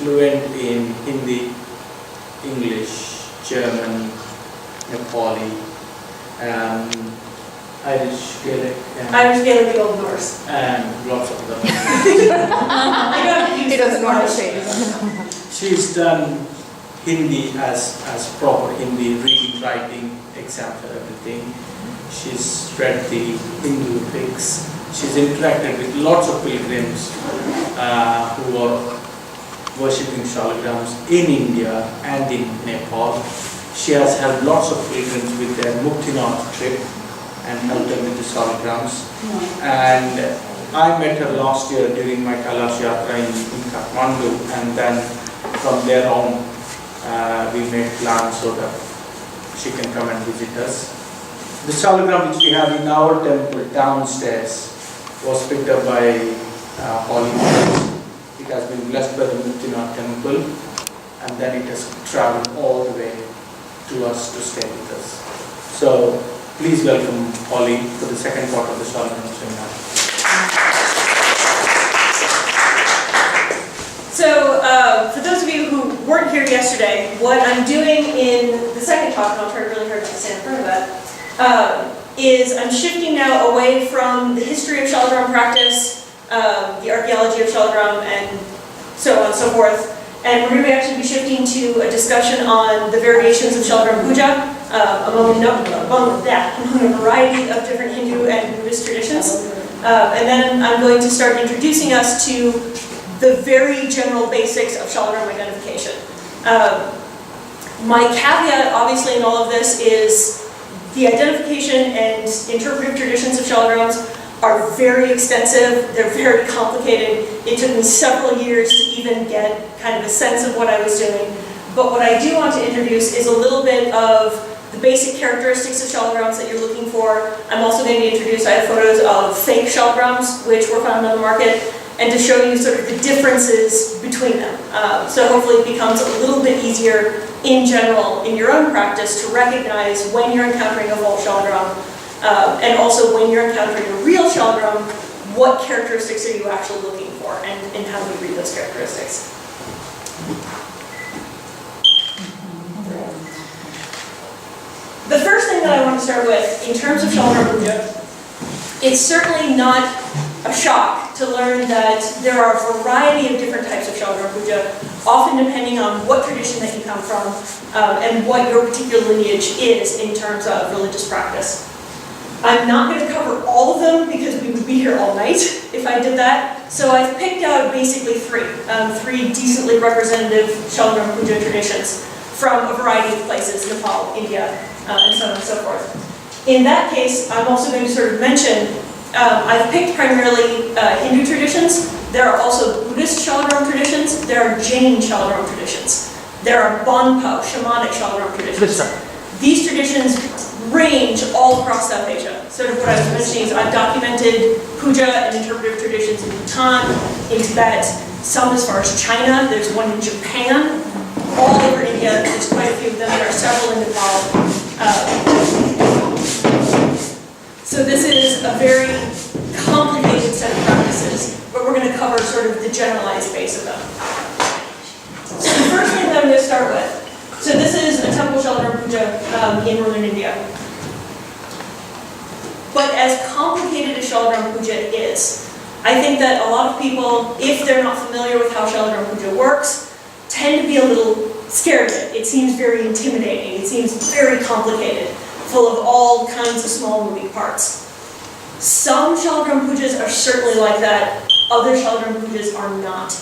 fluent in Hindi, English, German, Nepali, Irish Gaelic, the Old Norse. and lots of them. He doesn't know how to say it. She's done Hindi as proper Hindi, reading, writing, exams and everything. She's read the Hindu epics. She's interacted with lots of pilgrims who are worshipping shaligrams in India and in Nepal. She has helped lots of pilgrims with their Muktinath trip and helped them with the shaligrams. And I met her last year during my Kailash Yatra in Kathmandu, and then from there on we made plans so that she can come and visit us. The shaligram which we have in our temple downstairs was picked up by Holly. It has been blessed by the Muktinath temple, and then it has traveled all the way to us to stay with us. So please welcome Holly for the second part of the Shaligram seminar. So, for those of you who weren't here yesterday, what I'm doing in the second talk, and I'll try really hard to stand in front of that, is I'm shifting now away from the history of Shaligram practice, the archaeology of Shaligram, and so on and so forth. And we're going to actually be shifting to a discussion on the variations of Shaligram Puja among a variety of different Hindu and Buddhist traditions. And then I'm going to start introducing us to the very general basics of Shaligram identification. My caveat, obviously, in all of this is the identification and interpretive traditions of Shaligrams are very extensive, they're very complicated. It took me several years to even get kind of a sense of what I was doing. But what I do want to introduce is a little bit of the basic characteristics of shaligrams that you're looking for. I'm also going to introduce, I have photos of fake shaligrams, which were found on the market, and to show you sort of the differences between them. So hopefully it becomes a little bit easier in general in your own practice to recognize when you're encountering a false shaligram, and also when you're encountering a real shaligram, what characteristics are you actually looking for, and how do you read those characteristics. The first thing that I want to start with, in terms of Shaligram Puja, it's certainly not a shock to learn that there are a variety of different types of Shaligram Puja, often depending on what tradition that you come from, and what your particular lineage is in terms of religious practice. I'm not going to cover all of them because we would be here all night if I did that. So I've picked out basically three decently representative Shaligram Puja traditions from a variety of places, Nepal, India, and so on and so forth. In that case, I'm also going to sort of mention, I've picked primarily Hindu traditions. There are also Buddhist Shaligram traditions. There are Jain Shaligram traditions. There are Bonpo, shamanic Shaligram traditions. These traditions range all across South Asia. Sort of what I was mentioning is I've documented puja and interpretive traditions in Bhutan, in Tibet, some as far as China. There's one in Japan, all over India. There's quite a few of them. There are several in Nepal. So this is a very complicated set of practices, but we're going to cover sort of the generalized base of them. So the first thing that I'm going to start with, so this is a temple Shaligram Puja in northern India. But as complicated as Shaligram Puja is, I think that a lot of people, if they're not familiar with how Shaligram Puja works, tend to be a little scared of it. It seems very intimidating. It seems very complicated, full of all kinds of small moving parts. Some Shaligram Pujas are certainly like that. Other Shaligram Pujas are not.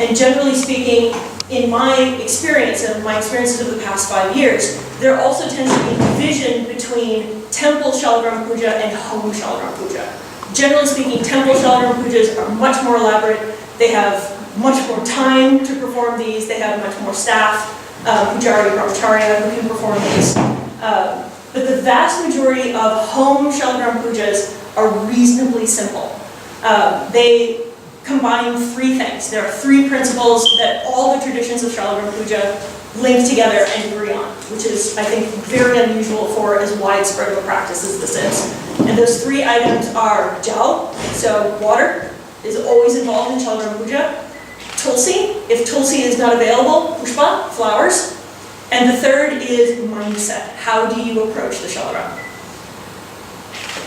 And generally speaking, in my experience, and my experiences of the past 5 years, there also tends to be a division between temple Shaligram Puja and home Shaligram Puja. Generally speaking, temple Shaligram Pujas are much more elaborate. They have much more time to perform these. They have much more staff, pujari, brahmacharya, who can perform these. But the vast majority of home Shaligram Pujas are reasonably simple. They combine three things. There are three principles that all the traditions of Shaligram Puja link together and agree on, which is, I think, very unusual for as widespread of a practice as this is. And those three items are jal, so water is always involved in Shaligram Puja. Tulsi. If Tulsi is not available, pushpa, flowers. And the third is mindset. How do you approach the Shalagram?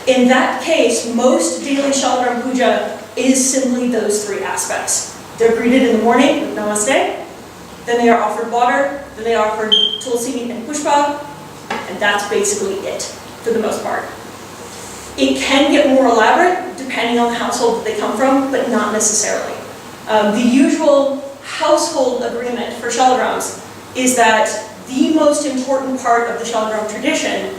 In that case, most daily Shalagram puja is simply those three aspects. They're greeted in the morning with namaste, then they are offered water, then they are offered Tulsi and pushpa, and that's basically it, for the most part. It can get more elaborate, depending on the household that they come from, but not necessarily. The usual household agreement for Shalagrams is that the most important part of the Shalagram tradition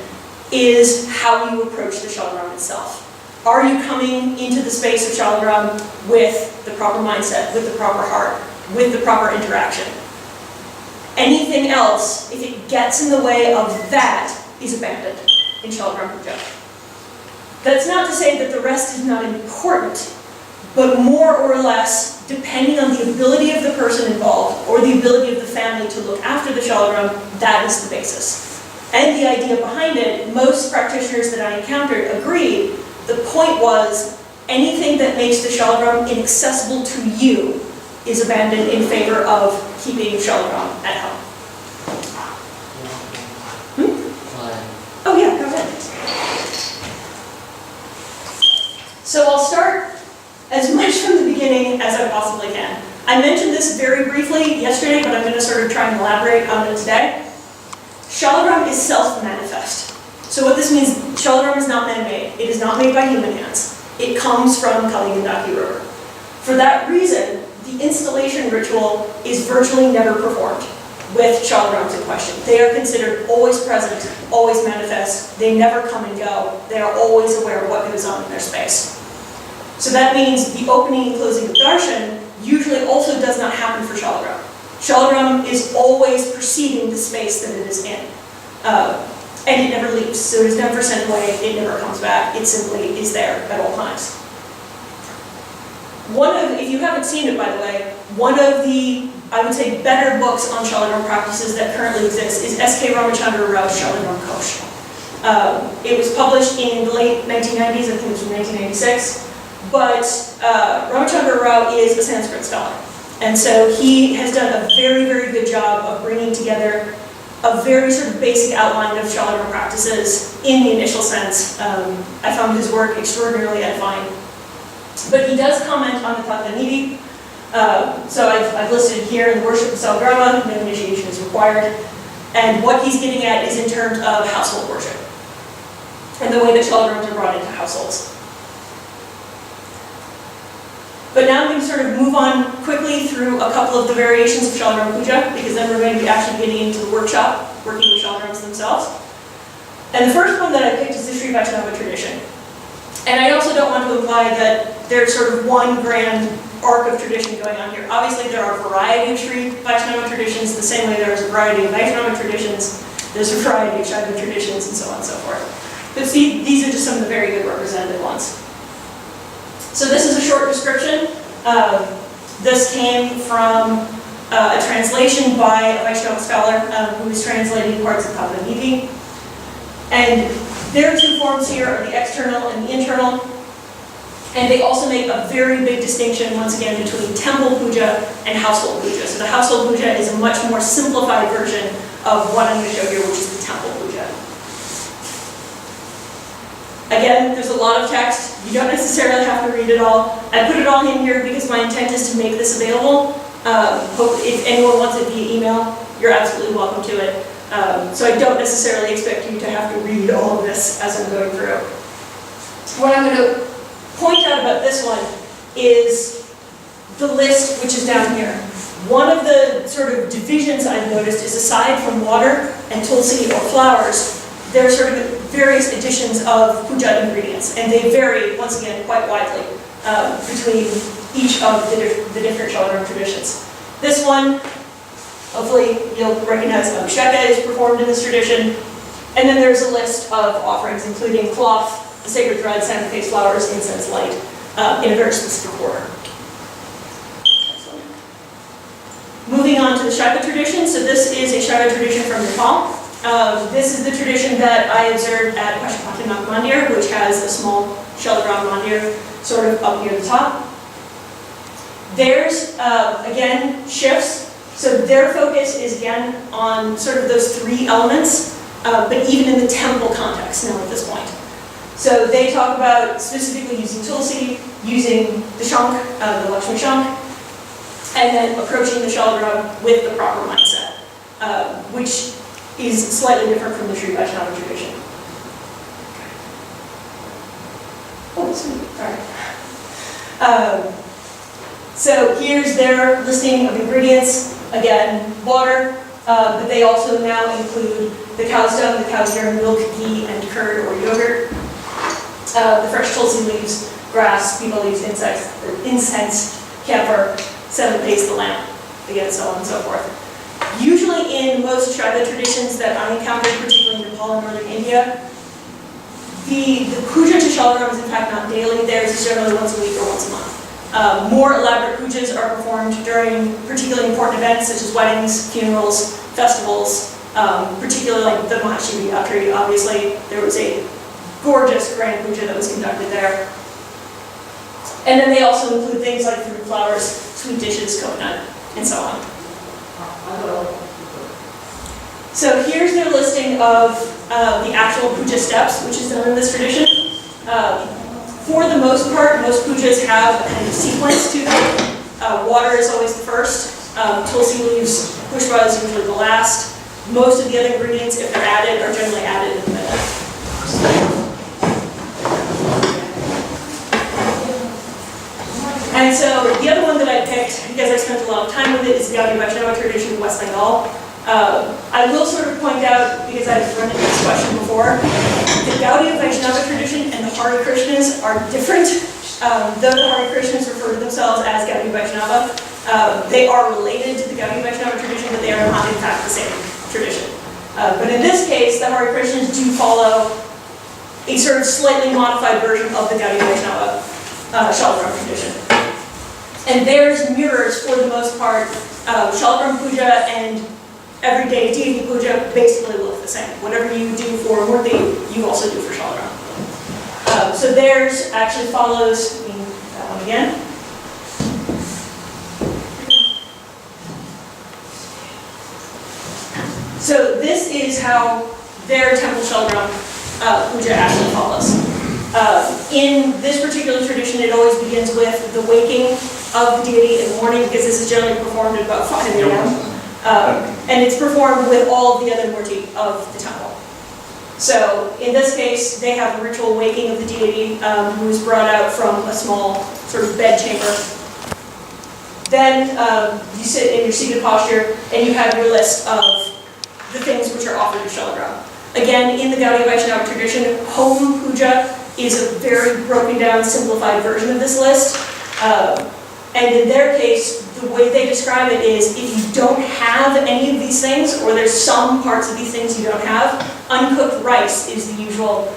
is how you approach the Shalagram itself. Are you coming into the space of Shalagram with the proper mindset, with the proper heart, with the proper interaction? Anything else, if it gets in the way of that, is abandoned in Shalagram Puja. That's not to say that the rest is not important, but more or less, depending on the ability of the person involved or the ability of the family to look after the Shalagram, that is the basis. And the idea behind it, most practitioners that I encountered agreed, the point was anything that makes the Shalagram inaccessible to you is abandoned in favor of keeping Shalagram at home. Oh yeah, go ahead. So I'll start as much from the beginning as I possibly can. I mentioned this very briefly yesterday, but I'm going to sort of try and elaborate on it today. Shalagram is self-manifest. So what this means, Shalagram is not man-made. It is not made by human hands. It comes from Kali Gandaki River. For that reason, the installation ritual is virtually never performed with Shalagrams in question. They are considered always present, always manifest. They never come and go. They are always aware of what goes on in their space. So that means the opening and closing of darshan usually also does not happen for Shalagram. Shalagram is always perceiving the space that it is in. And it never leaves, so it is never sent away, it never comes back, it simply is there at all times. If you haven't seen it, by the way, one of the, I would say, better books on Shaligram practices that currently exist is S.K. Ramachandra Rao's Shaligram Kosh. It was published in the late 1990s, I think it was from 1996, but Ramachandra Rao is a Sanskrit scholar. And so he has done a very, very good job of bringing together a very sort of basic outline of Shaligram practices in the initial sense. I found his work extraordinarily edifying. But he does comment on the Tatvanidhi. So I've listed here in the worship of Shaligrama, no initiation is required. And what he's getting at is in terms of household worship and the way that Shaligrams are brought into households. But now I'm going to sort of move on quickly through a couple of the variations of Shaligram Puja, because then we're going to be actually getting into the workshop, working with Shaligrams themselves. And the first one that I picked is the Sri Vaishnava tradition. And I also don't want to imply that there's sort of one grand arc of tradition going on here. Obviously there are a variety of Sri Vaishnava traditions, the same way there's a variety of Vaishnava traditions, there's a variety of Shaiva traditions, and so on and so forth. But see, these are just some of the very good represented ones. So this is a short description. This came from a translation by a Vaishnava scholar who was translating parts of Tatvanidhi. And their two forms here are the external and the internal. And they also make a very big distinction, once again, between temple puja and household puja. So the household puja is a much more simplified version of what I'm going to show here, which is the temple puja. Again, there's a lot of text. You don't necessarily have to read it all. I put it all in here because my intent is to make this available. If anyone wants it via email, you're absolutely welcome to it. So I don't necessarily expect you to have to read all of this as I'm going through. What I'm going to point out about this one is the list, which is down here. One of the sort of divisions I've noticed is, aside from water and tulsi or flowers, there are sort of various additions of puja ingredients, and they vary, once again, quite widely between each of the different Shaligram traditions. This one, hopefully you'll recognize, Abhisheka is performed in this tradition, and then there's a list of offerings, including cloth, the sacred thread, sandalwood flowers, incense, light, in a very specific order. Moving on to the Shaiva tradition, so this is a Shaiva tradition from Nepal. This is the tradition that I observed at Pashupatinath Mandir, which has a small Shaligram Mandir sort of up near the top. Theirs, again, shifts. So their focus is, again, on sort of those three elements, but even in the temple context now at this point. So they talk about specifically using Tulsi, using the Shank, the Lakshmi Shank, and then approaching the Shalagram with the proper mindset, which is slightly different from the Sri Vaishnava tradition. Oh, sweet. All right. So here's their listing of ingredients. Again, water, but they also now include the cow's dung, the cow's urine, milk, ghee, and curd or yogurt. The fresh tulsi leaves, grass, peepal leaves, incense, camphor, cinnamon paste, the lamp, again, so on and so forth. Usually in most Shaiva traditions that I encountered, particularly in Nepal and northern India, the puja to Shalagram is in fact not daily. Theirs is generally once a week or once a month. More elaborate pujas are performed during particularly important events such as weddings, funerals, festivals, particularly like the Mahashivratri. Obviously, there was a gorgeous grand puja that was conducted there. And then they also include things like fruit flowers, sweet dishes, coconut, and so on. So here's their listing of the actual puja steps, which is done in this tradition. For the most part, most pujas have a kind of sequence to them. Water is always the first. Tulsi leaves, pushpa is usually the last. Most of the other ingredients, if they're added, are generally added in the middle. And so the other one that I picked, because I spent a lot of time with it, is the Gaudiya Vaishnava tradition in West Bengal. I will sort of point out, because I've run into this question before, the Gaudiya Vaishnava tradition and the Hare Krishnas are different. Though the Hare Krishnas refer to themselves as Gaudiya Vaishnava, they are related to the Gaudiya Vaishnava tradition, but they are not in fact the same tradition. But in this case, the Hare Krishnas do follow a sort of slightly modified version of the Gaudiya Vaishnava Shalagram tradition. And theirs mirrors, for the most part, Shalagram puja and everyday deity puja basically look the same. Whatever you do for Murthy, you also do for Shalagram. So theirs actually follows, that one again. So this is how their temple Shalagram puja actually follows. In this particular tradition, it always begins with the waking of the deity in the morning, because this is generally performed at about 5 a.m. And it's performed with all of the other murti of the temple. So in this case, they have a ritual waking of the deity who is brought out from a small sort of bed chamber. Then you sit in your seated posture and you have your list of the things which are offered to Shalagram. Again, in the Gaudiya Vaishnava tradition, home puja is a very broken down, simplified version of this list. And in their case, the way they describe it is, if you don't have any of these things, or there's some parts of these things you don't have, uncooked rice is the usual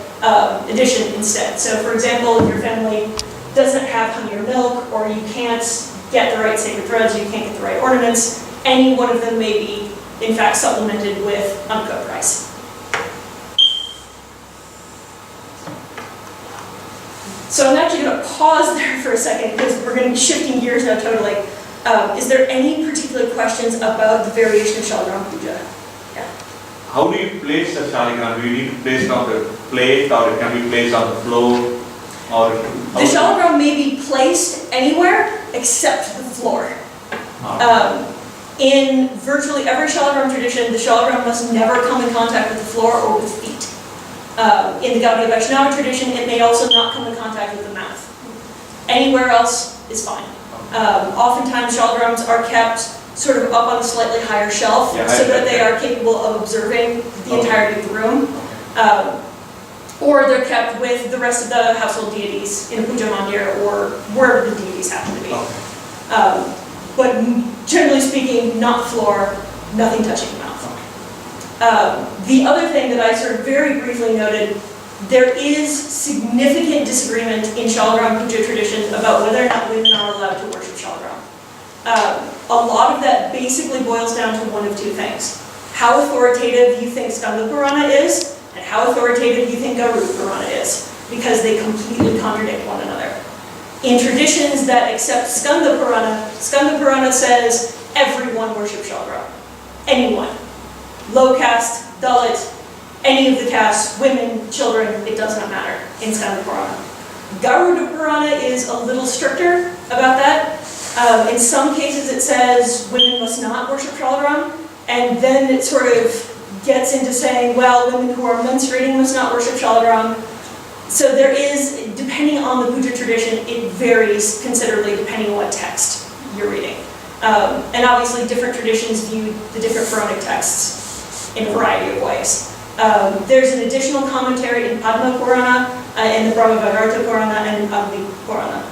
addition instead. So for example, if your family doesn't have honey or milk, or you can't get the right sacred threads, or you can't get the right ornaments, any one of them may be, in fact, supplemented with uncooked rice. So I'm actually going to pause there for a second, because we're going to be shifting gears now totally. Is there any particular questions about the variation of Shalagram puja? Yeah. How do you place the Shaligram? Do you need to place it on the plate, or it can be placed on the floor? Or the Shalagram may be placed anywhere except the floor. In virtually every Shalagram tradition, the Shalagram must never come in contact with the floor or with feet. In the Gaudiya Vaishnava tradition, it may also not come in contact with the mouth. Anywhere else is fine. Oftentimes, Shalagrams are kept sort of up on a slightly higher shelf, so that they are capable of observing the entirety of the room. Or they're kept with the rest of the household deities in a puja mandir or wherever the deities happen to be. But generally speaking, not floor, nothing touching the mouth. The other thing that I sort of very briefly noted, there is significant disagreement in Shalagram puja traditions about whether or not women are allowed to worship Shalagram. A lot of that basically boils down to one of two things. How authoritative you think Skanda Purana is, and how authoritative you think Garuda Purana is, because they completely contradict one another. In traditions that accept Skanda Purana says everyone worships Shalagram. Anyone. Low caste, Dalit, any of the castes, women, children, it does not matter in Skanda Purana. Garuda Purana is a little stricter about that. In some cases it says women must not worship Shalagram, and then it sort of gets into saying, well, women who are menstruating must not worship Shalagram. So there is, depending on the puja tradition, it varies considerably depending on what text you're reading. And obviously different traditions view the different Puranic texts in a variety of ways. There's an additional commentary in Padma Purana, in the Brahmavagata Purana, and Agni Purana.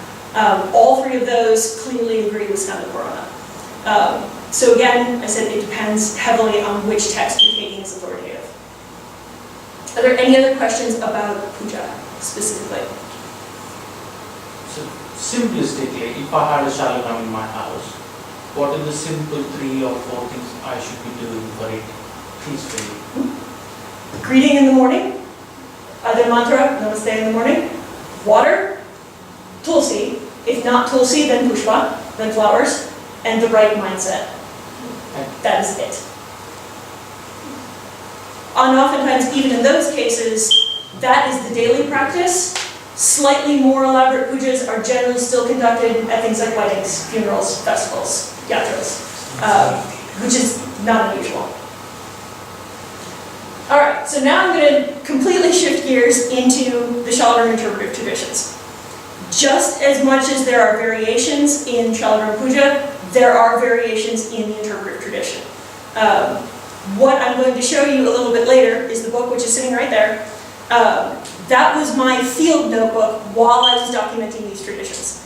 All three of those clearly agree with Skanda Purana. So again, I said it depends heavily on which text you're taking as authoritative. Are there any other questions about puja specifically? So simplistically, if I had a Shalagram in my house, what are the simple 3 or 4 things I should be doing for it peacefully? Greeting in the morning, other mantra, namaste in the morning, water, tulsi, if not tulsi, then pushpa, then flowers, and the right mindset. That is it. And oftentimes, even in those cases, that is the daily practice. Slightly more elaborate pujas are generally still conducted at things like weddings, funerals, festivals, yatras, which is not unusual. All right, so now I'm going to completely shift gears into the Shalagram interpretive traditions. Just as much as there are variations in Shalagram Puja, there are variations in the interpretive tradition. What I'm going to show you a little bit later is the book which is sitting right there. That was my field notebook while I was documenting these traditions.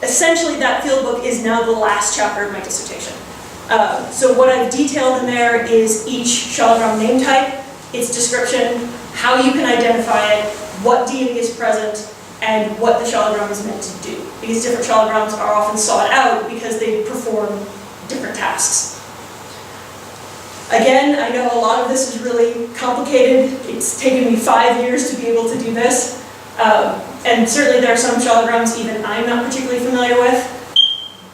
Essentially, that field book is now the last chapter of my dissertation. So what I've detailed in there is each Shalagram name type, its description, how you can identify it, what deity is present, and what the Shalagram is meant to do. Because different Shalagrams are often sought out because they perform different tasks. Again, I know a lot of this is really complicated. It's taken me 5 years to be able to do this. And certainly there are some Shalagrams even I'm not particularly familiar with.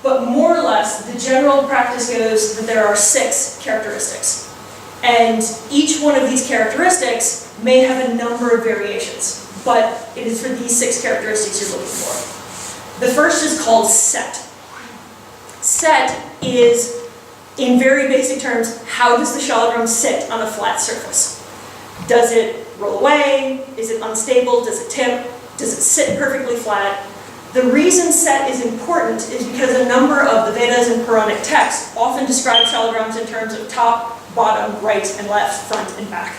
But more or less, the general practice goes that there are 6 characteristics. And each one of these characteristics may have a number of variations, but it is for these 6 characteristics you're looking for. The first is called set. Set is, in very basic terms, how does the Shalagram sit on a flat surface? Does it roll away? Is it unstable? Does it tip? Does it sit perfectly flat? The reason set is important is because a number of the Vedas and Puranic texts often describe Shalagrams in terms of top, bottom, right and left, front and back.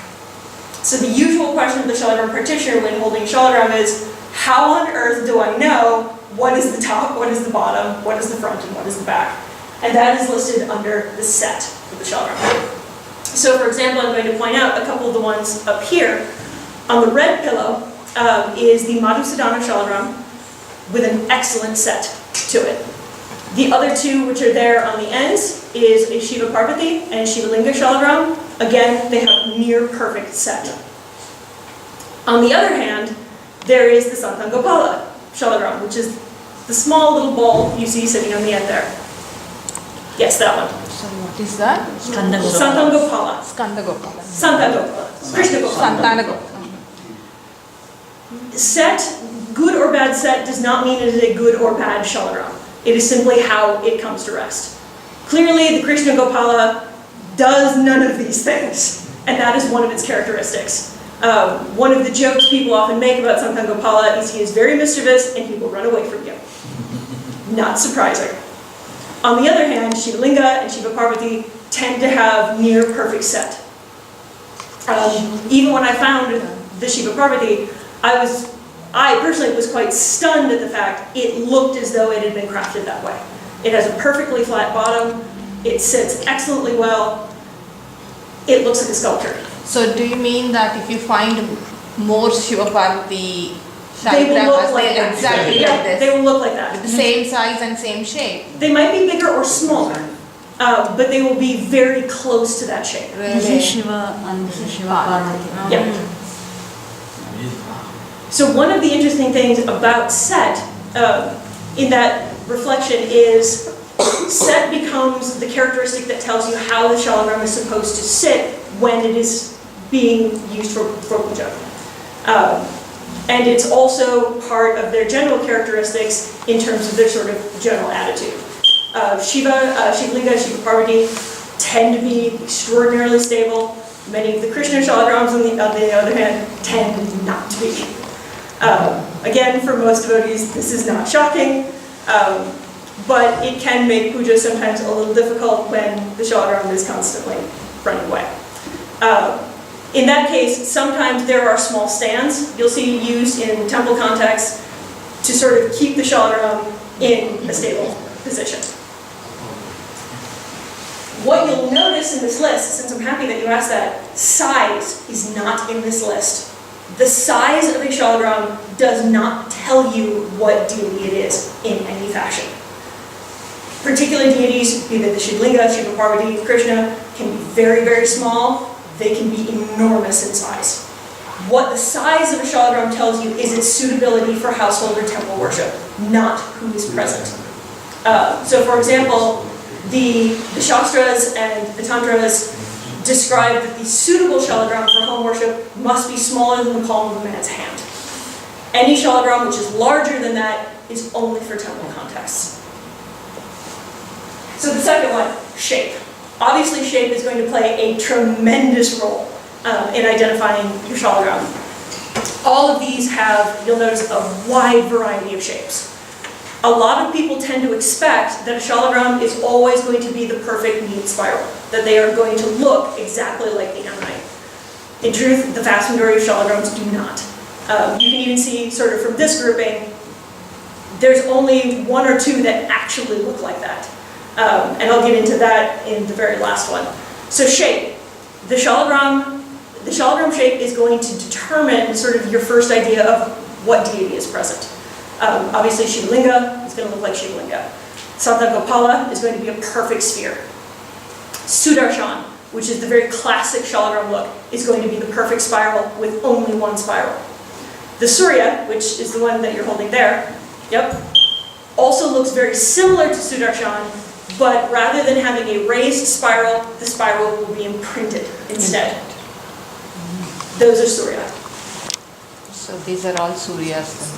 So the usual question of the Shalagram practitioner when holding Shalagram is, how on earth do I know what is the top, what is the bottom, what is the front and what is the back? And that is listed under the set of the Shalagram. So for example, I'm going to point out a couple of the ones up here. On the red pillow is the Madhusadana Shalagram with an excellent set to it. The other 2 which are there on the ends is a Shiva Parvati and Shiva Linga Shalagram. Again, they have near perfect set. On the other hand, there is the Santangopala Shalagram, which is the small little ball you see sitting on the end there. Yes, that one. So what is that? Santangopala. Skandagopala. Santangopala. Krishna Gopala. Santana. Set, good or bad set, does not mean it is a good or bad Shalagram. It is simply how it comes to rest. Clearly, the Krishna Gopala does none of these things, and that is one of its characteristics. One of the jokes people often make about Santangopala is he is very mischievous and he will run away from you. Not surprising. On the other hand, Shiva Linga and Shiva Parvati tend to have near perfect set. Even when I found the Shiva Parvati, I personally was quite stunned at the fact it looked as though it had been crafted that way. It has a perfectly flat bottom, it sits excellently well, it looks like a sculpture. So do you mean that if you find more Shiva Parvati They will look Shaligramas, like they that. exactly Yeah, like this? they will look like that. With the same size and same shape? They might be bigger or smaller, but they will be very close to that shape. This is Shiva and this is Shiva Parvati. Yeah. So one of the interesting things about set in that reflection is set becomes the characteristic that tells you how the shalagram is supposed to sit when it is being used for puja. And it's also part of their general characteristics in terms of their sort of general attitude. Shivalinga, Shiva Parvati tend to be extraordinarily stable. Many of the Krishna shalagrams, on the other hand, tend not to be. Again, for most devotees, this is not shocking, but it can make puja sometimes a little difficult when the shalagram is constantly running away. In that case, sometimes there are small stands you'll see used in temple contexts to sort of keep the shalagram in a stable position. What you'll notice in this list, since I'm happy that you asked that, size is not in this list. The size of a shalagram does not tell you what deity it is in any fashion. Particular deities, be they the Shivalinga, Shiva Parvati, Krishna, can be very, very small. They can be enormous in size. What the size of a shalagram tells you is its suitability for household or temple worship, not who is present. So for example, the Shastras and the Tantras describe that the suitable shalagram for home worship must be smaller than the palm of a man's hand. Any shalagram which is larger than that is only for temple contexts. So the second one, shape. Obviously, shape is going to play a tremendous role in identifying your shalagram. All of these have, you'll notice, a wide variety of shapes. A lot of people tend to expect that a shalagram is always going to be the perfect neat spiral, that they are going to look exactly like the ammonite. In truth, the vast majority of shalagrams do not. You can even see, sort of from this grouping, there's only one or two that actually look like that. And I'll get into that in the very last one. So shape. The shalagram shape is going to determine sort of your first idea of what deity is present. Obviously Shivalinga is going to look like Shivalinga. Santagopala is going to be a perfect sphere. Sudarshan, which is the very classic shalagram look, is going to be the perfect spiral with only one spiral. The Surya, which is the one that you're holding there, also looks very similar to Sudarshan, but rather than having a raised spiral, the spiral will be imprinted instead. Those are Surya. So these are all Suryas.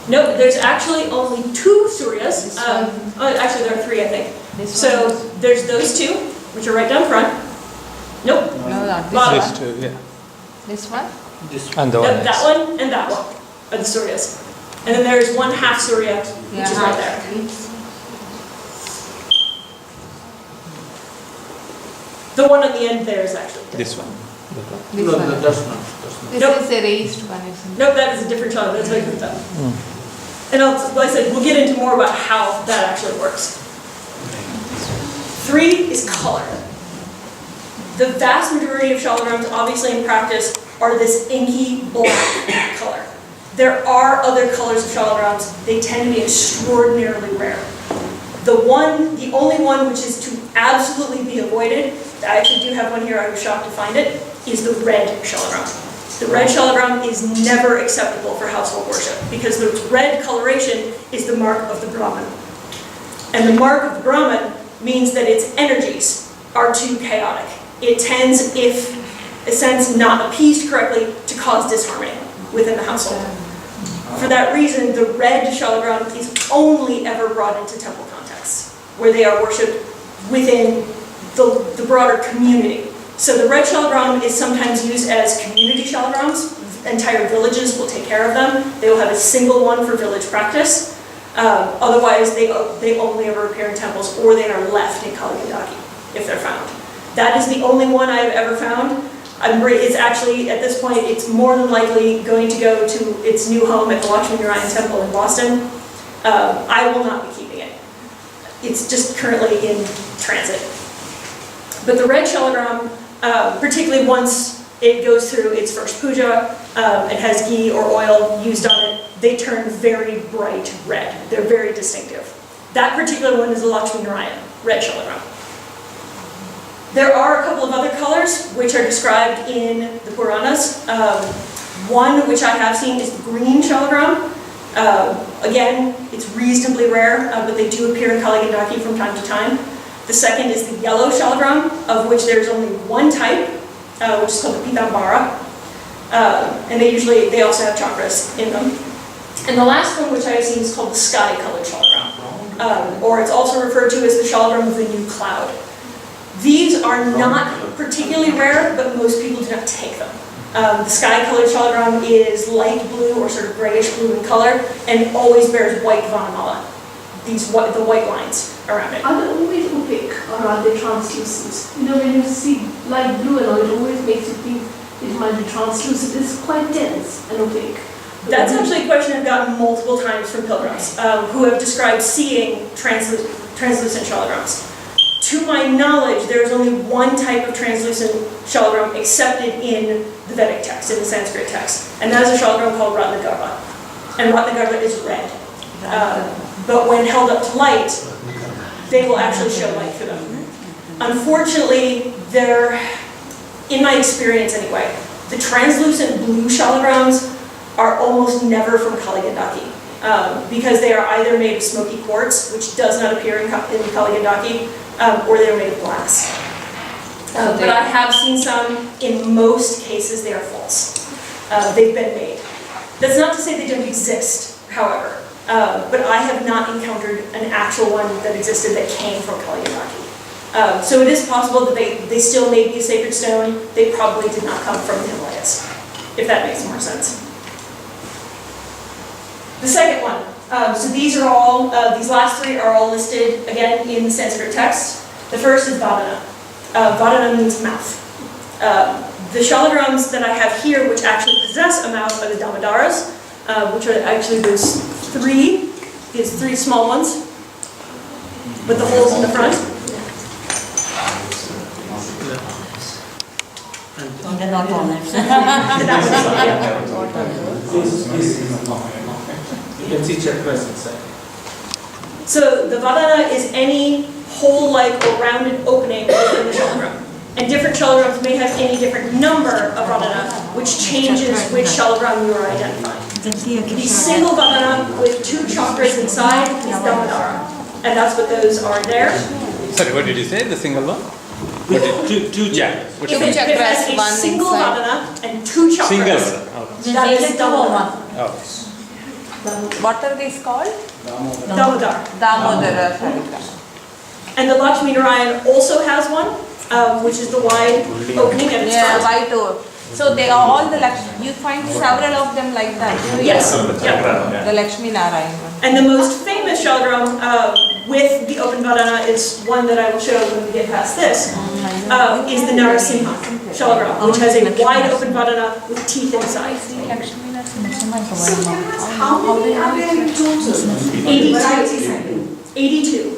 No, there's actually only two Suryas. Actually, there are three, I think. So there's those two, which are right down front. Nope. No, not this Bottom. one. These two, yeah. This one? And the No, one that next. one and that one are the Suryas. And then there's one half Surya, which is right there. The one on the end there is actually This one. This No, one. that's not. This Nope. is a raised one, isn't it? Nope, that is a different shot. That's very good though. And like I said, we'll get into more about how that actually works. 3 is color. The vast majority of shalagrams, obviously in practice, are this inky black color. There are other colors of shalagrams. They tend to be extraordinarily rare. The only one which is to absolutely be avoided, I actually do have one here, I was shocked to find it, is the red shalagram. The red shalagram is never acceptable for household worship because the red coloration is the mark of the Brahman. And the mark of the Brahman means that its energies are too chaotic. It tends, if a sense not appeased correctly, to cause disharmony within the household. For that reason, the red shalagram is only ever brought into temple contexts, where they are worshipped within the broader community. So the red shalagram is sometimes used as community shalagrams. Entire villages will take care of them. They will have a single one for village practice. Otherwise, they only ever appear in temples, or they are left in Kaligandaki, if they're found. That is the only one I've ever found. It's actually, at this point, it's more than likely going to go to its new home at the Lakshmi Narayan Temple in Boston. I will not be keeping it. It's just currently in transit. But the red shalagram, particularly once it goes through its first puja, it has ghee or oil used on it, they turn very bright red. They're very distinctive. That particular one is the Lakshmi Narayan, red shalagram. There are a couple of other colors which are described in the Puranas. One which I have seen is the green shalagram. Again, it's reasonably rare, but they do appear in Kaligandaki from time to time. The second is the yellow shaligram, of which there's only one type, which is called the Pitambara. And they also have chakras in them. And the last one, which I've seen, is called the sky-colored shaligram, or it's also referred to as the shaligram of the new cloud. These are not particularly rare, but most people do not take them. The sky-colored shaligram is light blue or sort of grayish blue in color, and always bears white vanamala, the white lines around it. Are they always opaque or are they translucent? You know, when you see light blue and all, it always makes you think it might be translucent. It's quite dense and opaque. That's actually a question I've gotten multiple times from pilgrims who have described seeing translucent shaligrams. To my knowledge, there is only one type of translucent shaligram accepted in the Vedic text, in the Sanskrit text, and that is a shaligram called Ratnagarbha. And Ratnagarbha is red. But when held up to light, they will actually show light through them. Unfortunately, in my experience anyway, the translucent blue shaligrams are almost never from Kaligandaki, because they are either made of smoky quartz, which does not appear in Kaligandaki, or they are made of glass. But I have seen some. In most cases, they are false. They've been made. That's not to say they don't exist, however, but I have not encountered an actual one that existed that came from Kaligandaki. So it is possible that they still may be a sacred stone. They probably did not come from the Himalayas, if that makes more sense. The second one, so these last three are all listed again in the Sanskrit text. The first is Vadana. Vadana means mouth. The shaligrams that I have here, which actually possess a mouth, are the Damodaras, which are actually these three small ones, with the holes in the front. They're not on it. You can see chakras inside. So the Vadana is any hole-like or rounded opening within the shaligram. And different shaligrams may have any different number of Vadana, which changes which shaligram you are identifying. The single Vadana with two chakras inside is Damodara. And that's what those are there. Sorry, what did you say? The single one? Two chakras. Which If one? it has a one single inside. Vadana and two chakras, Single one. that is Damodara. Oh. What are these called? Damodar. Damodara shaligram. And the Lakshmi Narayan also has one, which is the wide opening at its Yeah, front. white over. So they are all the Lakshmi. You find several of them like that. Yes. The Lakshmi Narayan one. And the most famous shaligram with the open Vadana is one that I will show when we get past this, is the Narasimha shaligram, which has a wide open Vadana with teeth inside. How many are there in total? 82.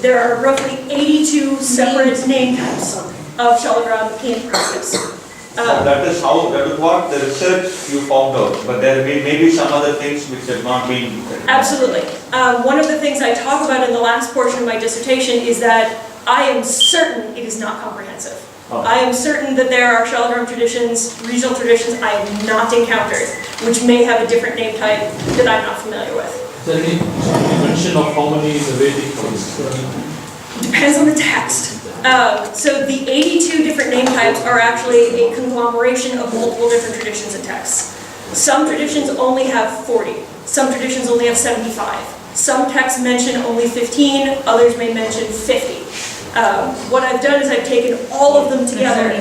There are roughly 82 separate name types of shaligram in practice. That is what the research you found out, but there may be some other things which have not been. Absolutely. One of the things I talk about in the last portion of my dissertation is that I am certain it is not comprehensive. I am certain that there are shaligram traditions, regional traditions I have not encountered, which may have a different name type that I'm not familiar with. Is there any dimension of how many is the Vedic ones? Depends on the text. So the 82 different name types are actually a conglomeration of multiple different traditions and texts. Some traditions only have 40. Some traditions only have 75. Some texts mention only 15, others may mention 50. What I've done is I've taken all of them together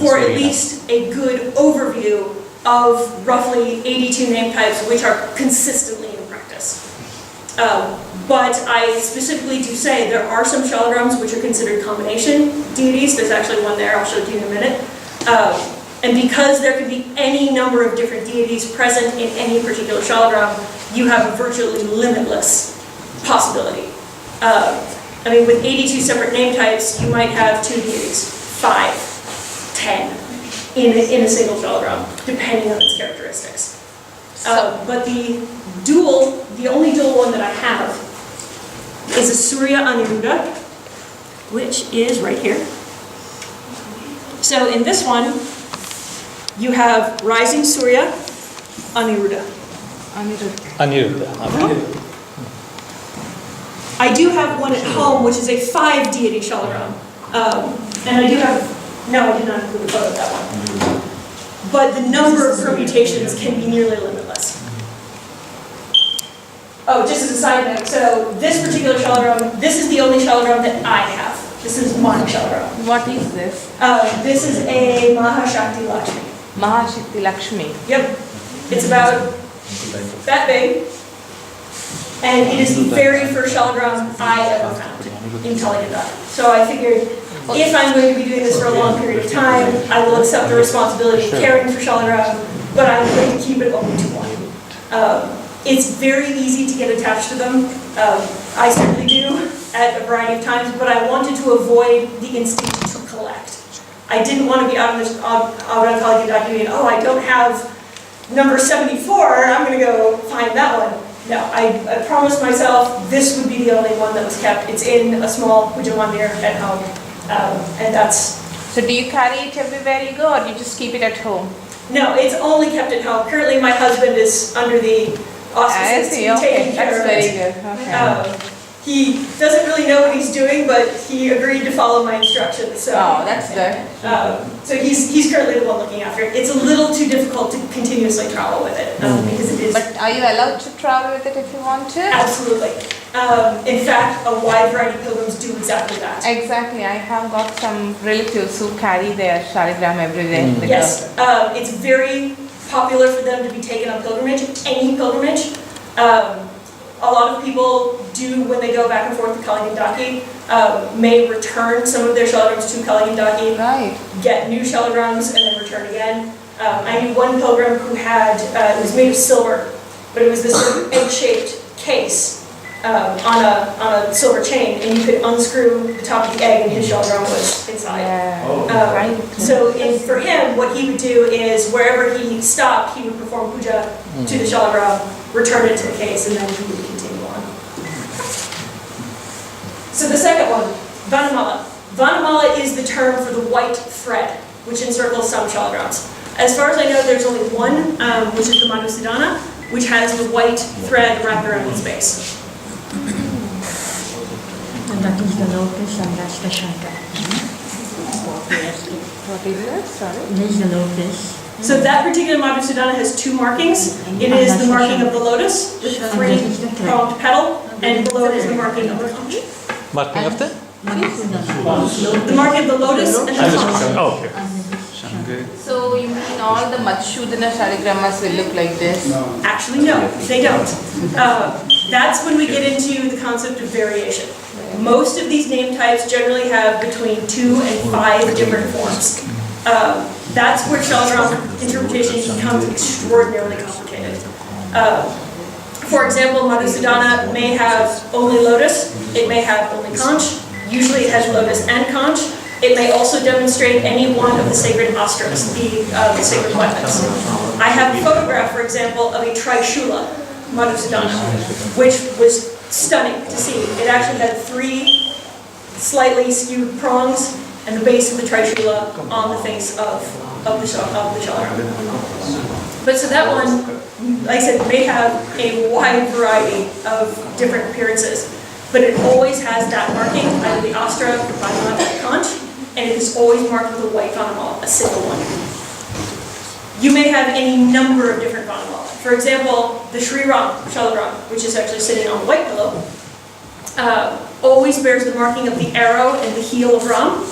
for at least a good overview of roughly 82 name types which are consistently in practice. But I specifically do say there are some shaligrams which are considered combination deities. There's actually one there, I'll show it to you in a minute. And because there could be any number of different deities present in any particular shaligram, you have a virtually limitless possibility. I mean, with 82 separate name types, you might have 2 deities, 5, 10 in a single shaligram, depending on its characteristics. But the only dual one that I have is a Surya Aniruddha, which is right here. So in this one, you have rising Surya Aniruddha. Aniruddha. Okay. I do have one at home, which is a 5 deity shalagram. And I do have, no, I did not include a photo of that one. But the number of permutations can be nearly limitless. Oh, just as a side note, so this particular shalagram, this is the only shalagram that I have. This is my shalagram. What is this? This is a Mahashakti Lakshmi. Mahashakti Lakshmi. Yep. It's about that big. And it is the very first shalagram I ever found in Kaligandha. So I figured if I'm going to be doing this for a long period of time, I will accept the responsibility of caring for shalagram, but I'm going to keep it only to one. It's very easy to get attached to them. I certainly do at a variety of times, but I wanted to avoid the instinct to collect. I didn't want to be out of Kaligandha doing, oh, I don't have number 74, I'm going to go find that one. No, I promised myself this would be the only one that was kept. It's in a small puja mandir at home, and that's... So do you carry it everywhere you go, or do you just keep it at home? No, it's only kept at home. Currently, my husband is under the auspices to be taking care of it. That's very good. Okay. He doesn't really know what he's doing, but he agreed to follow my instructions. So, Oh, that's good. so he's currently the one looking after it. It's a little too difficult to continuously travel with it because it is. But are you allowed to travel with it if you want to? Absolutely. In fact, a wide variety of pilgrims do exactly that. Exactly. I have got some relatives who carry their shaligram everywhere. They Yes, it's very popular for them to be taken on pilgrimage, any pilgrimage. A lot of people do, when they go back and forth to Kaligandaki, may return some of their shalagrams to Kaligandaki, Right. get new shalagrams, and then return again. I knew one pilgrim who had, it was made of silver, but it was this sort of egg-shaped case on a silver chain, and you could unscrew the top of the egg and his shalagram was inside. Yeah. So for him, what he would do is wherever he stopped, he would perform puja to the shalagram, return it to the case, and then he would continue on. So the second one, Vanamala. Vanamala is the term for the white thread, which encircles some shalagrams. As far as I know, there's only one, which is the Madhusudana, which has the white thread wrapped around its base. And that is the lotus and that's the shanta. What is that? Sorry. This is the lotus. So that particular Madhusudana has two markings. It is the marking of the lotus with the three-pronged petal, and below it is the marking of the conch. Marking of the? The marking of the lotus and the conch. Oh, okay. So you mean all the Madhusudana shaligramas will look like this? Actually, no, they don't. That's when we get into the concept of variation. Most of these name types generally have between 2 and 5 different forms. That's where shalagram interpretation becomes extraordinarily complicated. For example, Madhusudana may have only lotus, it may have only conch, usually it has lotus and conch. It may also demonstrate any one of the sacred astras, the sacred weapons. I have a photograph, for example, of a Trishula Madhusudana, which was stunning to see. It actually had 3 slightly skewed prongs and the base of the Trishula on the face of the shalagram. But so that one, like I said, may have a wide variety of different appearances, but it always has that marking, either the astra, the Vanamala, or the conch, and it is always marked with a white Vanamala, a single one. You may have any number of different Vanamala. For example, the Sri Ram shalagram, which is actually sitting on a white pillow, always bears the marking of the arrow and the heel of Ram.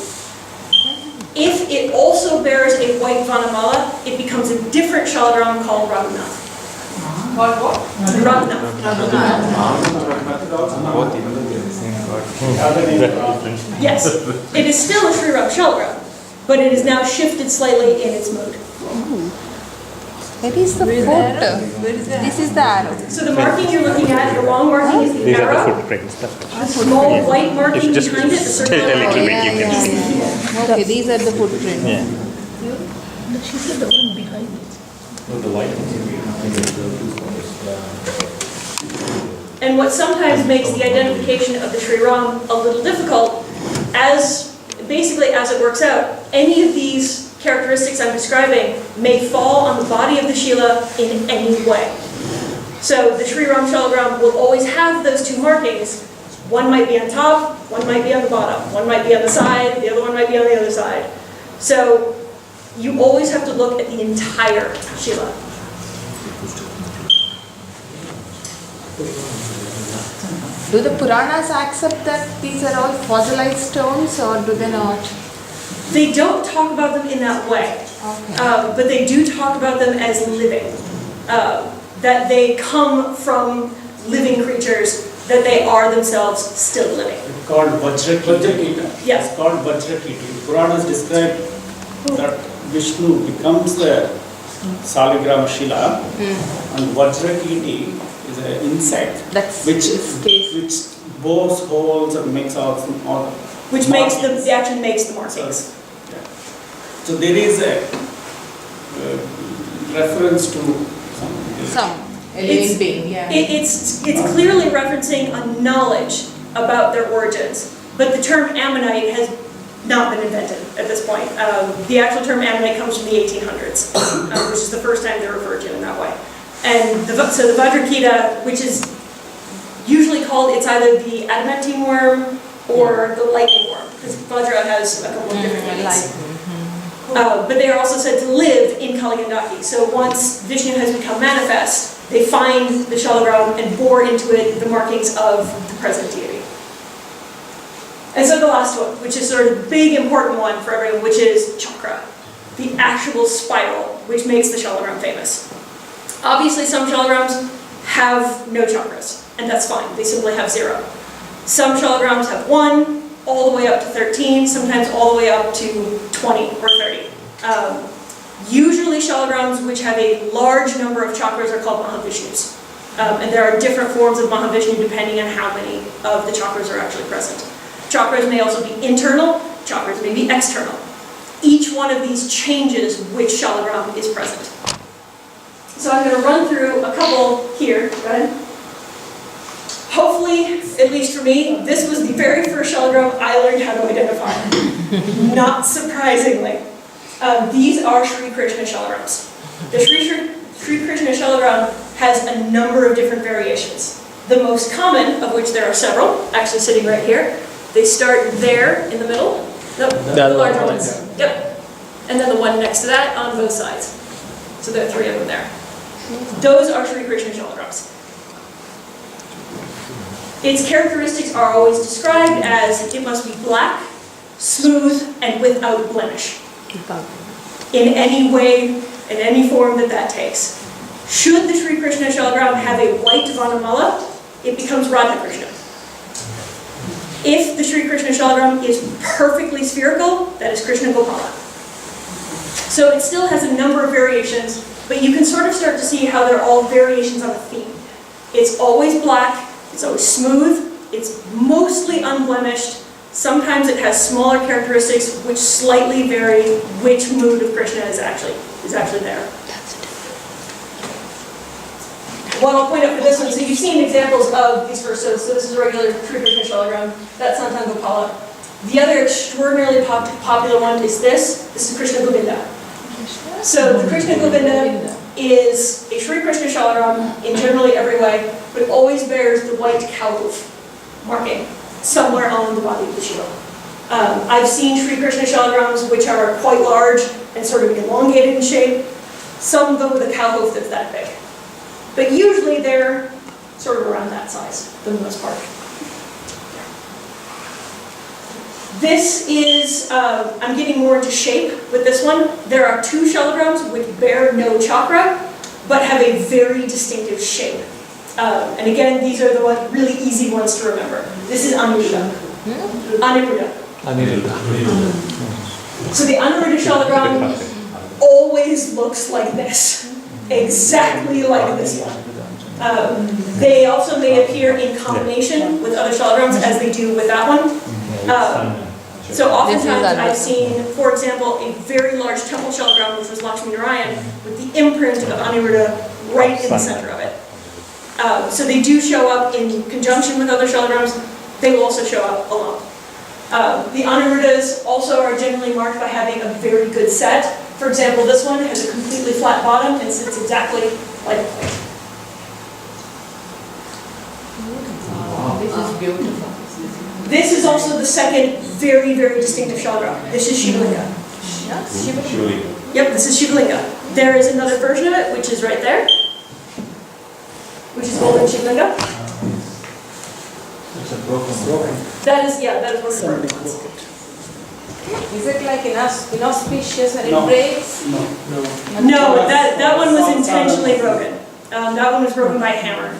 If it also bears a white Vanamala, it becomes a different shalagram called Raghunath. Called what? Raghunath. Yes, it is still a Sri Ram shalagram, but it is now shifted slightly in its mode. Where is the foot? This is the arrow. So the marking you're looking at, the wrong marking is the These are the arrow. footprints. The small white marking Just behind it, the circle. tilt a little bit, Yeah, you can see. yeah. Okay, these are the footprints. Yeah. But she said the one behind it. And what sometimes makes the identification of the Sri Ram a little difficult, basically as it works out, any of these characteristics I'm describing may fall on the body of the Shila in any way. So the Sri Ram Shalagram will always have those two markings. One might be on top, one might be on the bottom, one might be on the side, the other one might be on the other side. So you always have to look at the entire Shila. Do the Puranas accept that these are all fossilized stones or do they not? They don't talk about them in that way, Okay. but they do talk about them as living. That they come from living creatures, that they are themselves still living. It's called Vajrakita. Yes. It's called Vajrakiti. Puranas describe that Vishnu becomes the Shaligram Shila, and Vajrakiti is an insect That's which stays. bores holes and makes all Which makes them, markings. it actually makes the markings. Yeah. So there is a reference to Some It's- alien being, yeah. It's clearly referencing a knowledge about their origins, but the term Ammonite has not been invented at this point. The actual term Ammonite comes from the 1800s, which is the first time they're referred to in that way. And so the Vajrakita, which is usually called, it's either the adamantine worm or the lightning worm, because Vajra has a couple of different meanings. But they are also said to live in Kaligandaki. So once Vishnu has become manifest, they find the Shalagram and bore into it the markings of the present deity. And so the last one, which is sort of the big important one for everyone, which is chakra, the actual spiral, which makes the Shalagram famous. Obviously, some Shalagrams have no chakras, and that's fine. They simply have 0. Some Shalagrams have 1, all the way up to 13, sometimes all the way up to 20 or 30. Usually Shalagrams which have a large number of chakras are called Mahavishnus. And there are different forms of Mahavishnu depending on how many of the chakras are actually present. Chakras may also be internal, chakras may be external. Each one of these changes which Shalagram is present. So I'm going to run through a couple here. Go ahead. Hopefully, at least for me, this was the very first Shalagram I learned how to identify. Not surprisingly. These are Sri Krishna Shalagrams. The Sri Krishna Shalagram has a number of different variations. The most common, of which there are several, actually sitting right here, they start there in the middle. Nope, the larger ones. Yep. And then the one next to that on both sides. So there are 3 of them there. Those are Sri Krishna Shalagrams. Its characteristics are always described as it must be black, smooth, and without blemish. In any way, in any form that takes. Should the Sri Krishna Shalagram have a white Vanamala, it becomes Radha Krishna. If the Sri Krishna Shalagram is perfectly spherical, that is Krishna Gopala. So it still has a number of variations, but you can sort of start to see how they're all variations on a theme. It's always black, it's always smooth, it's mostly unblemished. Sometimes it has smaller characteristics which slightly vary which mood of Krishna is actually there. What I'll point out for this one, so you've seen examples of these first, so this is a regular Sri Krishna Shalagram, that's Santan Gopala. The other extraordinarily popular one is this is Krishna Govinda. So the Krishna Govinda is a Sri Krishna Shalagram in generally every way, but it always bears the white cow hoof marking somewhere on the body of the Shiva. I've seen Sri Krishna Shalagrams which are quite large and sort of elongated in shape. Some go with a cow hoof that's that big. But usually they're sort of around that size for the most part. This is, I'm getting more into shape with this one. There are 2 Shalagrams which bear no chakra, but have a very distinctive shape. And again, these are the really easy ones to remember. This is Aniruddha. Aniruddha. So the Aniruddha Shalagram always looks like this. Exactly like this one. They also may appear in combination with other Shalagrams as they do with that one. So oftentimes I've seen, for example, a very large temple Shalagram, which was Lakshmi Narayan, with the imprint of Aniruddha right in the center of it. So they do show up in conjunction with other Shalagrams. They will also show up alone. The Aniruddhas also are generally marked by having a very good set. For example, this one has a completely flat bottom and sits exactly like a plate. This is beautiful. This is also the second very, very distinctive shalagram. This is Shivalinga. Yes, Shiva. Surely. Yep, this is Shivalinga. There is another version of it, which is right there, which is golden Shivalinga. It's a broken. That is one of the broken ones. Is it like inauspicious and it No. breaks? No, that one was intentionally broken. That one was broken by a hammer.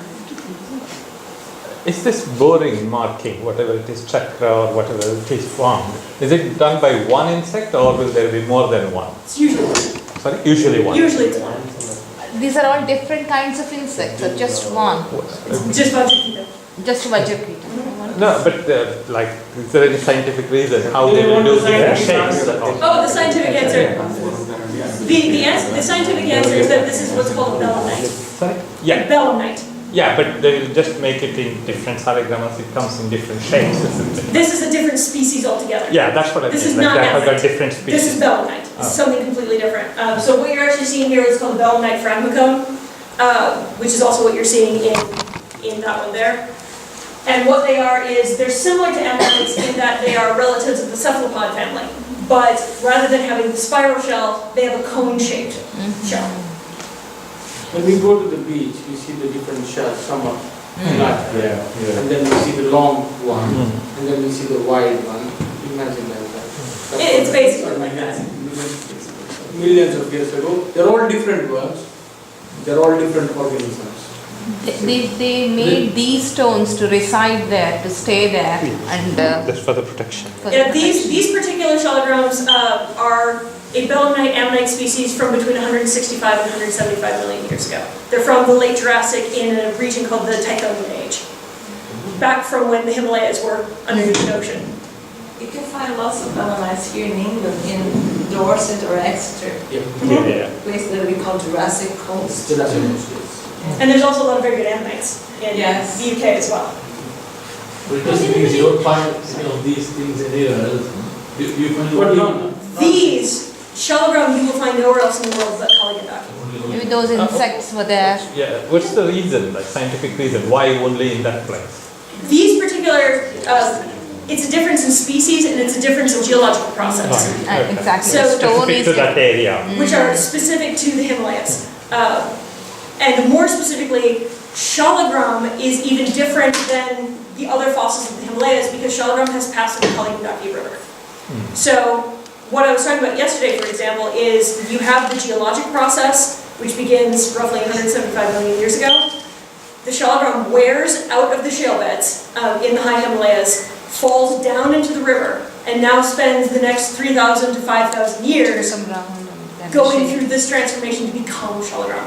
Is this boring marking, whatever it is, chakra or whatever it is formed, is it done by one insect or will there be more than one? It's usually Sorry, usually one. Usually it's one. These are all different kinds of insects, or just one? Just Vajrakita. Just Vajrakita. No, but like, is there any scientific reason how they will do their shapes? Oh, the scientific answer. The scientific answer is that this is what's called a belemnite. Sorry? Yeah, Belemnite. yeah, but they will just make it in different saligramas, it comes in different shapes, isn't it? This is a different species altogether. Yeah, that's what I This mean, is like not they have got ammonite. different This species. is belemnite. This is something completely different. So what you're actually seeing here is called the belemnite phragmacone, which is also what you're seeing in that one there. And what they are is, they're similar to ammonites in that they are relatives of the cephalopod family. But rather than having the spiral shell, they have a cone-shaped shell. When we go to the beach, we see the different shells, some are flat, and then we see the long one, and then we see the wide one. Imagine like that. It's basically like that. Millions of years ago, they're all different worms, they're all different organisms. They made these stones to reside there, to stay there, and Just for the protection. for the Yeah, protection. these particular shalagrams are a belemnite ammonite species from between 165 and 175 million years ago. They're from the late Jurassic in a region called the Tithonian Age, back from when the Himalayas were underneath the ocean. You can find lots of belemnites here in England, in Dorset or Exeter, Yeah. place that we call Jurassic Coast. So that's what it is. And there's also a lot of very good ammonites in Yes. the UK as well. But it doesn't mean you don't find any of these things anywhere else. You find But only These shalagram you will find nowhere else in the world but Kaligandaki. Maybe those insects were there. Yeah, what's the reason, like scientific reason, why only in that place? These particular, it's a difference in species and it's a difference in geological process, Exactly. So- The stone Specific is to that area. which are specific to the Himalayas. And more specifically, shalagram is even different than the other fossils of the Himalayas because shalagram has passed the Kaligandaki River. So what I was talking about yesterday, for example, is you have the geologic process, which begins roughly 175 million years ago. The shalagram wears out of the shale beds in the high Himalayas, falls down into the river, and now spends the next 3,000 to 5,000 years Some round and then going shape. through this transformation to become shalagram.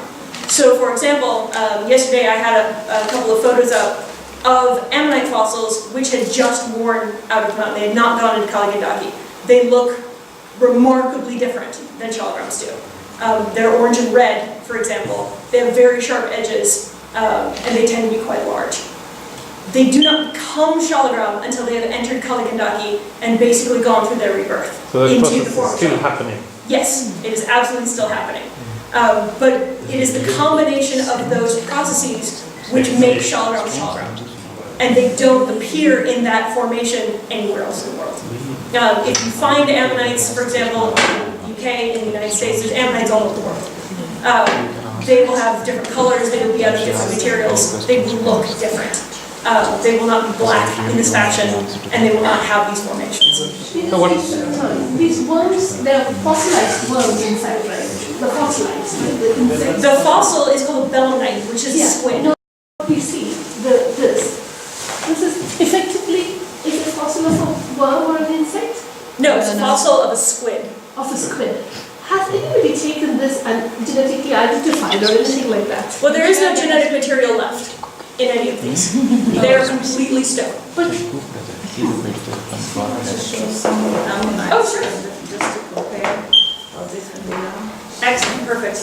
So for example, yesterday I had a couple of photos up of ammonite fossils which had just worn out of the mountain. They had not gone into Kaligandaki. They look remarkably different than shalagrams do. They're orange and red, for example. They have very sharp edges, and they tend to be quite large. They do not become shalagram until they have entered Kaligandaki and basically gone through their rebirth So the into process the form is of still shalagram. happening. Yes, it is absolutely still happening. But it is the combination of those processes which make shalagram shalagram. And they don't appear in that formation anywhere else in the world. If you find ammonites, for example, in the UK, in the United States, there's ammonites all over the world. They will have different colors, they will be out of different materials, they will look different. They will not be black in this fashion, and they will not have these formations. So what- These worms, they're fossilized worms inside, right? The fossilized, right? The insects. The fossil is called belemnite, which is a squid. No, we see this is effectively is a fossil of a worm or an insect No, it's a fossil of a squid. of a squid. Has anybody taken this and genetically identified or anything like that? Well, there is no genetic material left in any of these. They are completely stone. But Oh, sure. Just to compare how different they are. Excellent, perfect.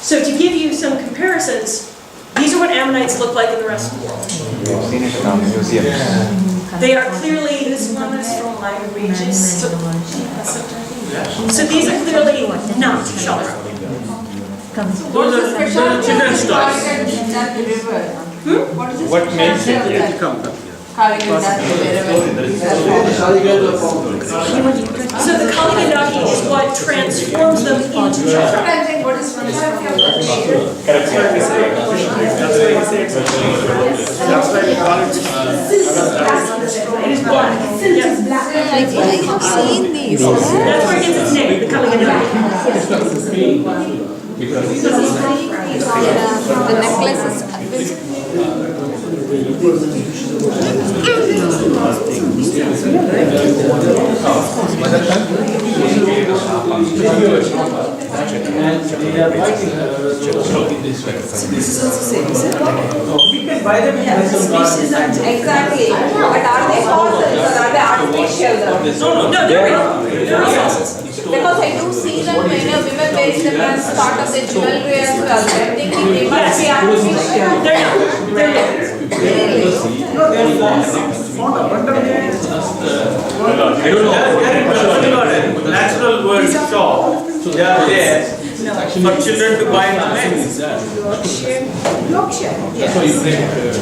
So to give you some comparisons, these are what ammonites look like in the rest of the world. We've seen it around museums. They are clearly, This one is from like Regis. so these are clearly not shalagram. Those are children's toys. What is this? What makes it? Come here. having it done wherever. So the Kaligandaki is what transforms them into chakra. I'm saying what is one of It is black. Yes. I have seen these. That's where it gets its name, the Kaligandaki. The necklace is exactly. But are they fossils or are they artificial? No, they're real. They're real fossils. Because I do see them when women wearing them as part of their jewelry as well. I'm thinking they must be artificial. They're not. They're real. Natural word shop. They are there for children to buy and make.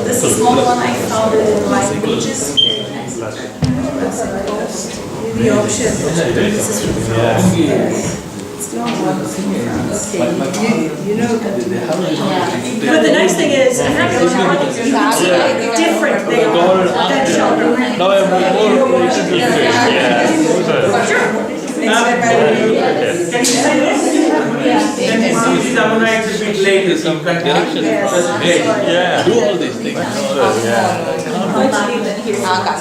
This is the small one I found it in my beaches. The option. But the nice thing is, and that goes on, you can see how different they are than children. Now I'm more interested. Sure. Can you say this? Then these ammonites will be later, some contamination. Yeah. Do all these things.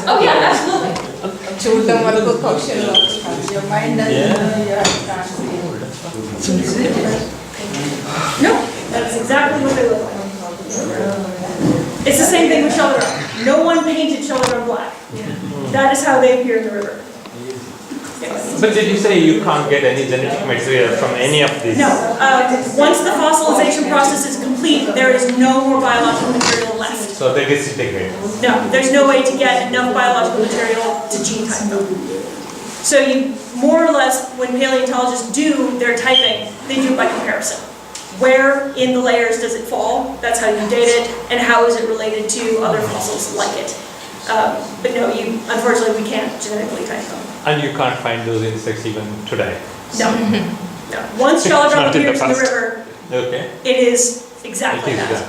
Oh, yeah, absolutely. చూడటం వరకు question your mind No, that's exactly what they look like. It's the same thing with Shaligram. No one painted Shaligram black. That is how they appear in the river. But did you say you can't get any genetic material from any of these? No, once the fossilization process is complete, there is no more biological material left. So they disintegrate. No, there's no way to get enough biological material to gene type them. So you, more or less, when paleontologists do their typing, they do it by comparison. Where in the layers does it fall? That's how you date it, and how is it related to other fossils like it? But no, unfortunately, we can't genetically type them. And you can't find those insects even today. No. No. Once Shaligram Not in the appears in the past. river, Okay. it is exactly It is that. done.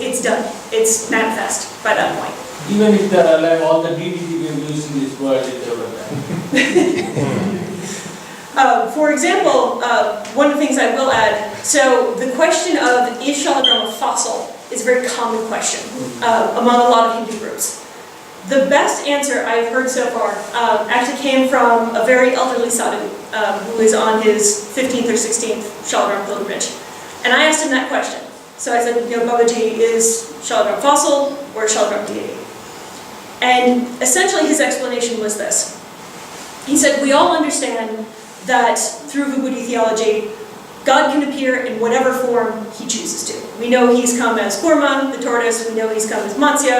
It's done. It's manifest by that point. Even if they're alive, all the DDT we are using in this world is developed. For example, one of the things I will add, so the question of is Shaligram a fossil is a very common question among a lot of Hindu groups. The best answer I've heard so far actually came from a very elderly sadhu who is on his 15th or 16th Shaligram pilgrimage. And I asked him that question. So I said, Babaji, is Shaligram fossil or is Shaligram deity? And essentially his explanation was this. He said, we all understand that through Vibhuti theology, God can appear in whatever form he chooses to. We know he's come as Kurma, the tortoise, we know he's come as Matsya,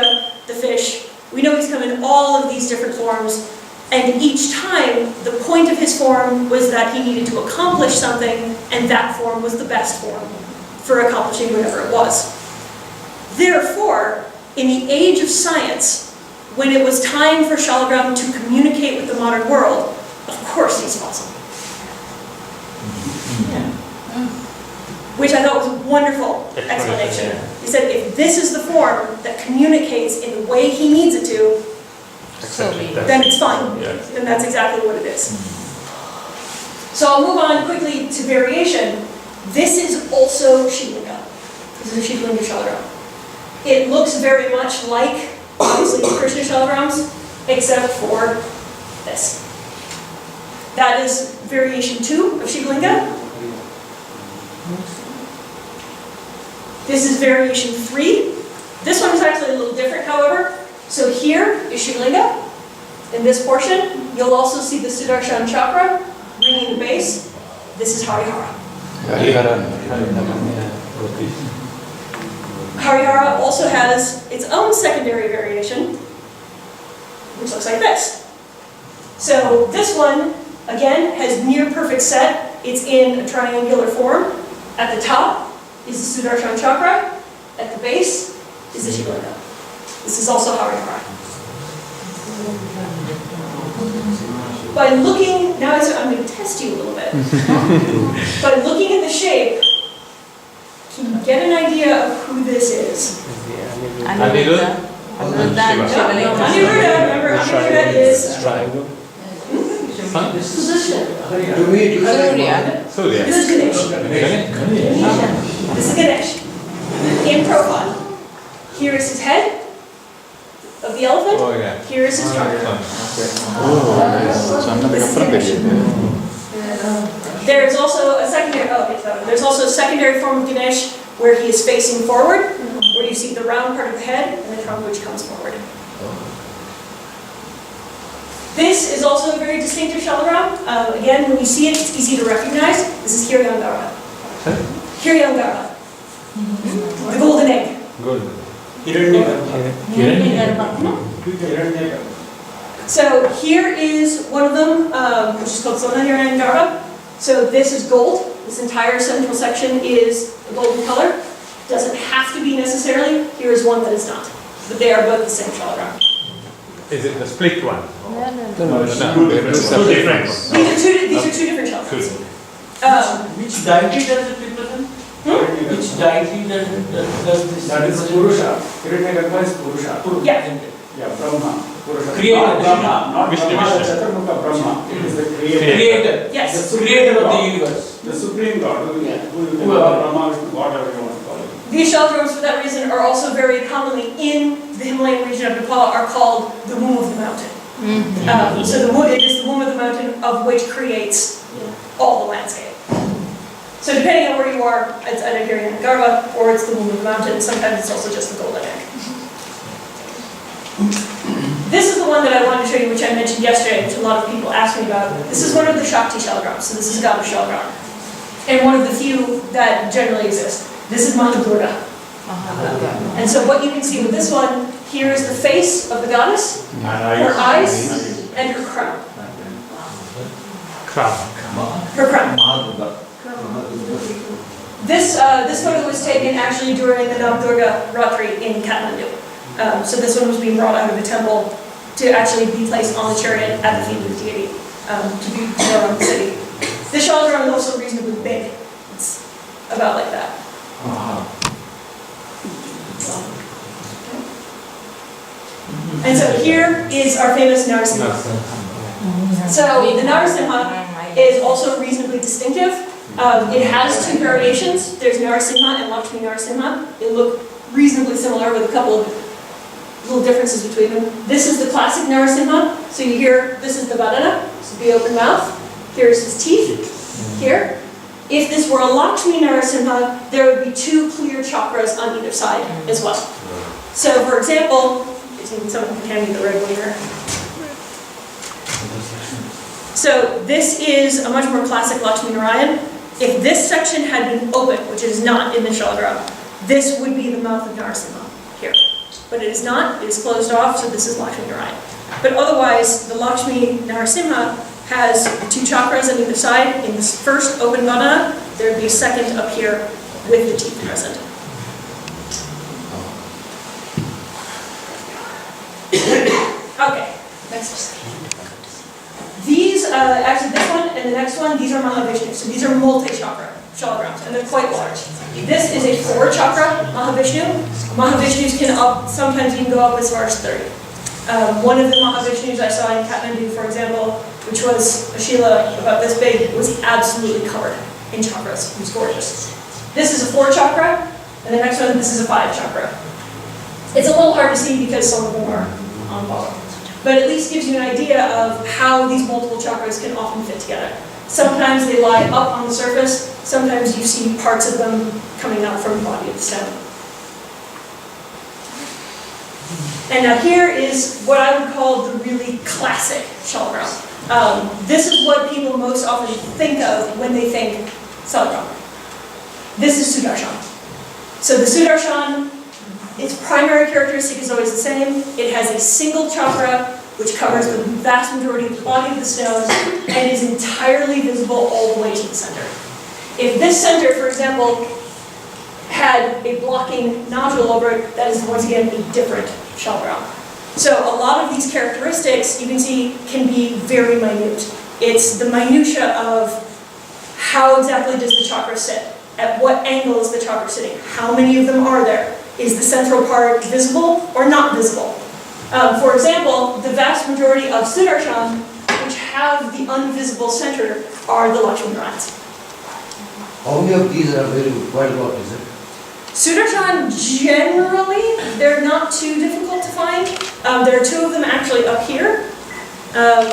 the fish, we know he's come in all of these different forms, and each time the point of his form was that he needed to accomplish something, and that form was the best form for accomplishing whatever it was. Therefore, in the age of science, when it was time for Shaligram to communicate with the modern world, of course he's fossil. Which I thought was a wonderful explanation. He said, if this is the form that communicates in the way he needs it to, then it's fine. And that's exactly what it is. So I'll move on quickly to variation. This is also Shivalinga. This is a Shivalinga Shaligram. It looks very much like, obviously, Krishna Shaligrams, except for this. That is variation 2 of Shivalinga. This is variation 3. This one is actually a little different, however. So here is Shivalinga. In this portion, you'll also see the Sudarshan chakra ringing the base. This is Harihara. Harihara also has its own secondary variation, which looks like this. So this one, again, has near perfect set. It's in a triangular form. At the top is the Sudarshan chakra. At the base is the Shivalinga. This is also Harihara. By looking, now I'm going to test you a little bit. By looking at the shape, can you get an idea of who this is? Aniruddha. Aniruddha and Shivalinga. Aniruddha, remember, Aniruddha is Triangle. Surya. Surya. This is Ganesh. This is Ganesh. In profile. Here is his head of the elephant. Oh, yeah. Here is his trunk. There's also a secondary. There's also a secondary form of Ganesh where he is facing forward, where you see the round part of the head and the trunk which comes forward. This is also a very distinctive shalagram. Again, when you see it, it's easy to recognize. This is Hiryangara. Hiryangara. The golden egg. Good. So here is one of them, which is called Sona Hiryangara. So this is gold. This entire central section is a golden color. Doesn't have to be necessarily. Here is one that is not. But they are both the same shalagram. Is it the split one? No, These are two different shalagrams. Which deity does it represent? Which deity does this? That is Purusha. Hiranyagarbha is Purusha. Yeah. Yeah, Brahma. Purusha. Creator. Not Brahma. Not Vishnu, Brahma, Vishnu. Chaturmukha Brahma. It is the creator. Creator. Yes. The Creator of the God. universe. The supreme God. Who you can call Brahma, Vishnu, whatever you want to call it. These shalagrams, for that reason, are also very commonly in the Himalayan region of Nepal are called the womb of the mountain. So it is the womb of the mountain of which creates all the landscape. So depending on where you are, it's either Hiryangara or it's the womb of the mountain. Sometimes it's also just the golden egg. This is the one that I wanted to show you, which I mentioned yesterday, which a lot of people ask me about. This is one of the Shakti shalagrams. So this is Goddess shalagram. And one of the few that generally exist. This is Mahadurga. And so what you can see with this one, here is the face of the goddess, her eyes, and her crown. Her crown. This photo was taken actually during the Navdurga Ratri in Kathmandu. So this one was being brought out of the temple to actually be placed on the chariot at the feet of the deity to be around the city. This shalagram is also reasonably big. It's about like that. And so here is our famous Narasimha. So the Narasimha is also reasonably distinctive. It has two variations. There's Narasimha and Lakshmi Narasimha. They look reasonably similar with a couple of little differences between them. This is the classic Narasimha. So you hear, this is the Vadana, so the open mouth. Here's his teeth, here. If this were a Lakshmi Narasimha, there would be two clear chakras on either side as well. So for example, someone can hand me the red one here. So this is a much more classic Lakshmi Narayan. If this section had been open, which it is not in the shalagram, this would be the mouth of Narasimha here. But it is not, it is closed off, so this is Lakshmi Narayan. But otherwise, the Lakshmi Narasimha has two chakras on either side. In this first open Vadana, there would be a second up here with the teeth present. Okay, next. These, actually this one and the next one, these are Mahavishnu. So these are multi-chakra shalagrams, and they're quite large. This is a 4-chakra Mahavishnu. Mahavishnus can sometimes even go up as far as 30. One of the Mahavishnus I saw in Kathmandu, for example, which was a Shila about this big, was absolutely covered in chakras. It was gorgeous. This is a 4-chakra, and the next one, this is a 5-chakra. It's a little hard to see because some of them are on the bottom. But at least gives you an idea of how these multiple chakras can often fit together. Sometimes they lie up on the surface, sometimes you see parts of them coming out from the body of the stem. And now here is what I would call the really classic shalagram. This is what people most often think of when they think shalagram. This is Sudarshan. So the Sudarshan, its primary characteristic is always the same. It has a single chakra which covers the vast majority of the body of the stone and is entirely visible all the way to the center. If this center, for example, had a blocking nodule over it, that is once again a different shalagram. So a lot of these characteristics, you can see, can be very minute. It's the minutia of how exactly does the chakra sit? At what angle is the chakra sitting? How many of them are there? Is the central part visible or not visible? For example, the vast majority of Sudarshan, which have the unvisible center, are the Lakshmi Narayans. How many of these are very quite a lot, is it? Sudarshan, generally, they're not too difficult to find. There are two of them actually up here,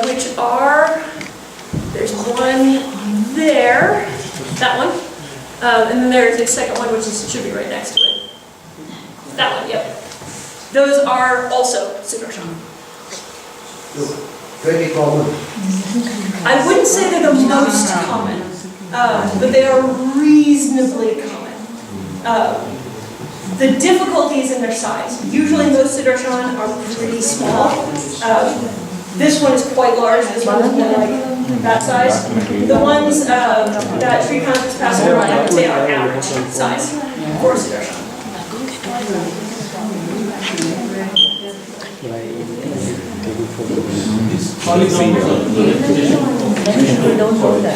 which are, there's one there, that one, and then there's a second one which should be right next to it. That one, yep. Those are also Sudarshan. Very common. I wouldn't say they're the most common, but they are reasonably common. The difficulty is in their size. Usually most Sudarshan are pretty small. This one is quite large, this one is more like that size. The ones that Shrikant is passing around, I would say are average size for Sudarshan.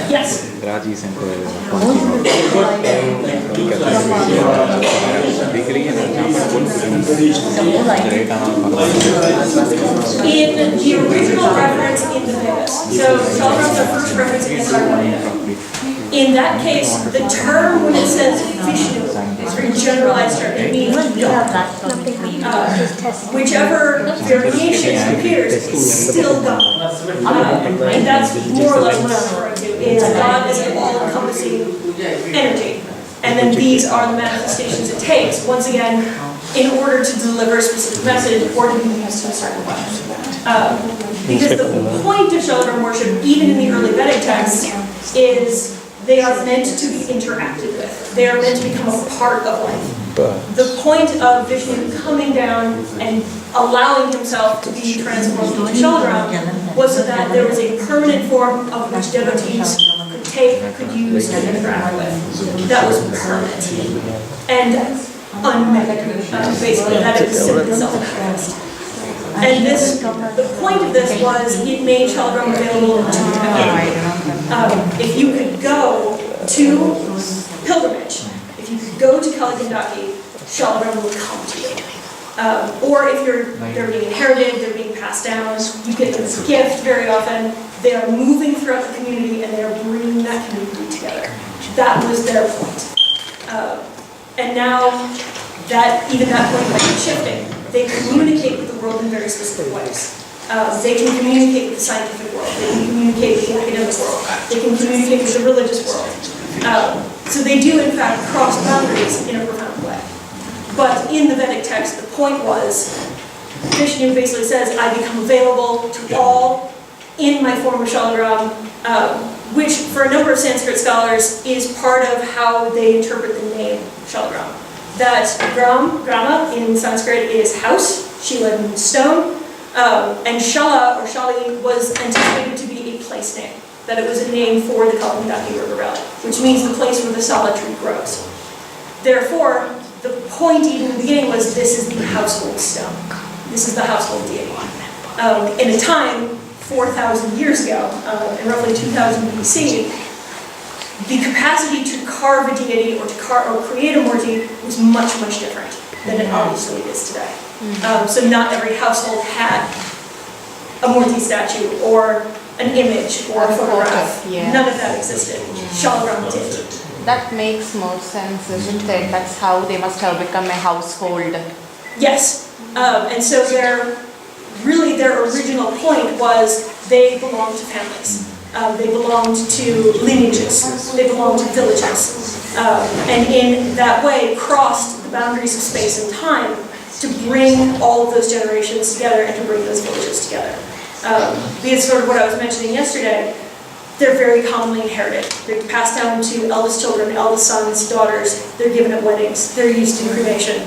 Yes. Raji Center degree and in the original reference in the Vedas, so Shalagram is our first reference in the in that case, the term when it says Vishnu is a very generalized term. It means God. Whichever variation appears is still God. And that's more or less what I'm referring to. It's God is an all-encompassing energy. And then these are the manifestations it takes, once again, in order to deliver a specific message or to be used to a certain question. Because the point of Shalagram worship, even in the early Vedic texts, is they are meant to be interacted with. They are meant to become a part of life. The point of Vishnu coming down and allowing himself to be transformed into Shalagram was so that there was a permanent form of which devotees could take, could use, and interact with. That was permanent. And unmedicated, basically. That is simply self-manifest. And this, the point of this was it made Shalagram available to everyone. If you could go to pilgrimage, if you could go to Kaligandaki, Shalagram would come to you. Or if they're being inherited, they're being passed down, you get them as a gift very often. They are moving throughout the community and they are bringing that community together. That was their point. And now that even that point might be shifting. They communicate with the world in very specific ways. They can communicate with the scientific world. They can communicate with the academic world. They can communicate with the religious world. So they do, in fact, cross boundaries in a profound way. But in the Vedic text, the point was, Vishnu basically says, I become available to all in my form of Shalagram, which for a number of Sanskrit scholars is part of how they interpret the name Shalagram. That grama in Sanskrit is house, shila means stone, and shala or shali was anticipated to be a place name, that it was a name for the Kaligandaki river valley, which means the place where the sala tree grows. Therefore, the point even in the beginning was this is the household stone. This is the household deity. In a time, 4,000 years ago, in roughly 2000 BC, the capacity to carve a deity or to create a murti was much, much different than it obviously is today. So not every household had a murti statue or an image or a photograph. None of that existed. Shalagram did. That makes more sense, isn't it? That's how they must have become a household. Yes. And so their original point was they belonged to families. They belonged to lineages. They belonged to villages. And in that way crossed the boundaries of space and time to bring all of those generations together and to bring those villages together. Because sort of what I was mentioning yesterday, they're very commonly inherited. They're passed down to eldest children, eldest sons, daughters. They're given at weddings. They're used in cremation.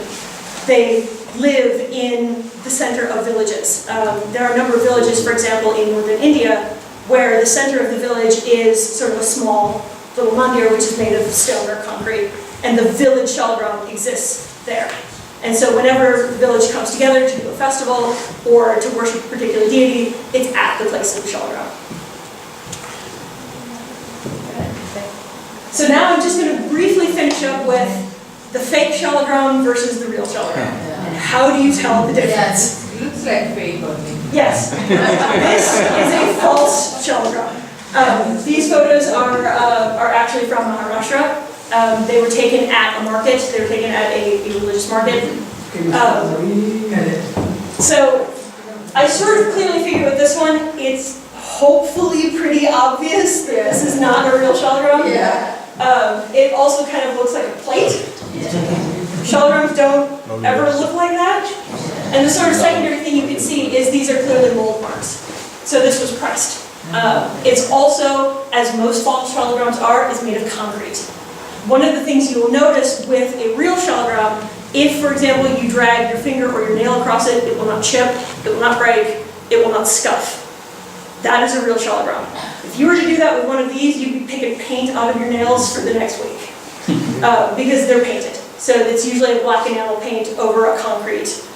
They live in the center of villages. There are a number of villages, for example, in northern India, where the center of the village is sort of a small little mandir, which is made of stone or concrete, and the village Shalagram exists there. And so whenever the village comes together to do a festival or to worship a particular deity, it's at the place of the shalagram. So now I'm just going to briefly finish up with the fake shalagram versus the real shalagram. And how do you tell the difference? Yes, looks like fake only. Yes, this is a false shalagram. These photos are actually from Maharashtra. They were taken at a market. They were taken at a religious market. So I sort of clearly figured with this one, it's hopefully pretty obvious that this is not a real shalagram. Yeah. It also kind of looks like a plate. Shalagrams don't ever look like that. And the sort of secondary thing you can see is these are clearly mold marks. So this was pressed. It's also, as most false shalagrams are, is made of concrete. One of the things you will notice with a real shalagram, if, for example, you drag your finger or your nail across it, it will not chip, it will not break, it will not scuff. That is a real shalagram. If you were to do that with one of these, you'd be picking paint out of your nails for the next week. Because they're painted. So it's usually a black enamel paint over a concrete.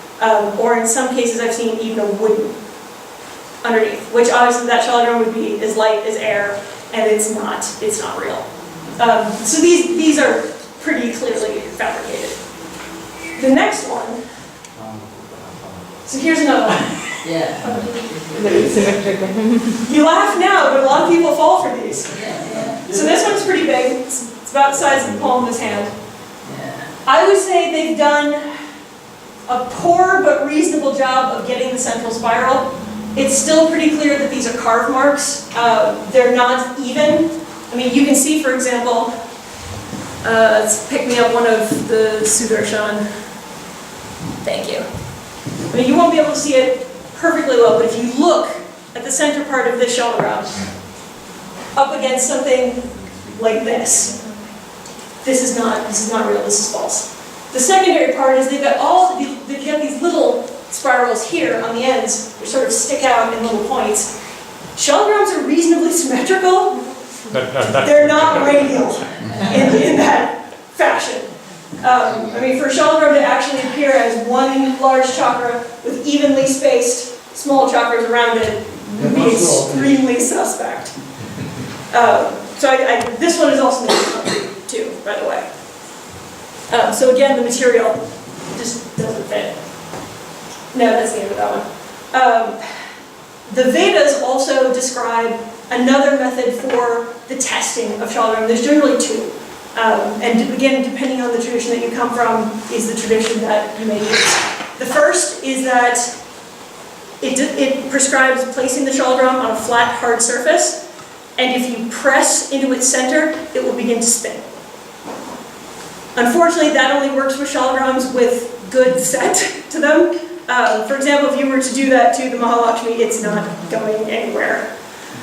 Or in some cases I've seen even a wooden underneath, which obviously that shalagram would be as light as air, and it's not real. So these are pretty clearly fabricated. The next one, so here's another one. Yeah. You laugh now, but a lot of people fall for these. So this one's pretty big. It's about the size of the palm of his hand. I would say they've done a poor but reasonable job of getting the central spiral. It's still pretty clear that these are carve marks. They're not even. I mean, you can see, for example, let's pick me up one of the Sudarshan. Thank you. I mean, you won't be able to see it perfectly well, but if you look at the center part of this shalagram up against something like this, this is not real, this is false. The secondary part is they've got these little spirals here on the ends, which sort of stick out in little points. Shalagrams are reasonably symmetrical. They're not radial in that fashion. I mean, for a shalagram to actually appear as one large chakra with evenly spaced small chakras around it would be extremely suspect. So this one is also made of concrete too, by the way. So again, the material just doesn't fit. No, that's the end of that one. The Vedas also describe another method for the testing of shalagram. There's generally two. And again, depending on the tradition that you come from, is the tradition that you may use. The first is that it prescribes placing the shalagram on a flat, hard surface, and if you press into its center, it will begin to spin. Unfortunately, that only works with shalagrams with good set to them. For example, if you were to do that to the Mahalakshmi, it's not going anywhere.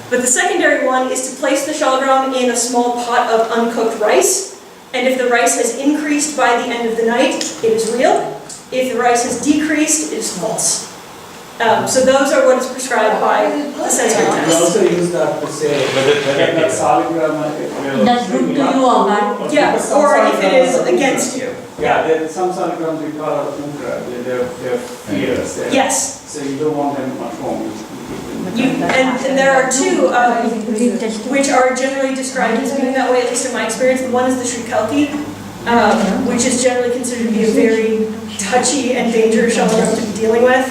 But the secondary one is to place the shalagram in a small pot of uncooked rice, and if the rice has increased by the end of the night, it is real. If the rice has decreased, it is false. So those are what is prescribed by the sensory We test. also use that to say whether that shalagram That's good to you or bad? Yeah, or if it is against you. Yeah, there are some shalagrams we call mukra, they're fierce. Yes. So you don't want them at home. And there are two which are generally described as being that way, at least in my experience. One is the Srikalki, which is generally considered to be a very touchy and dangerous shalagram to be dealing with.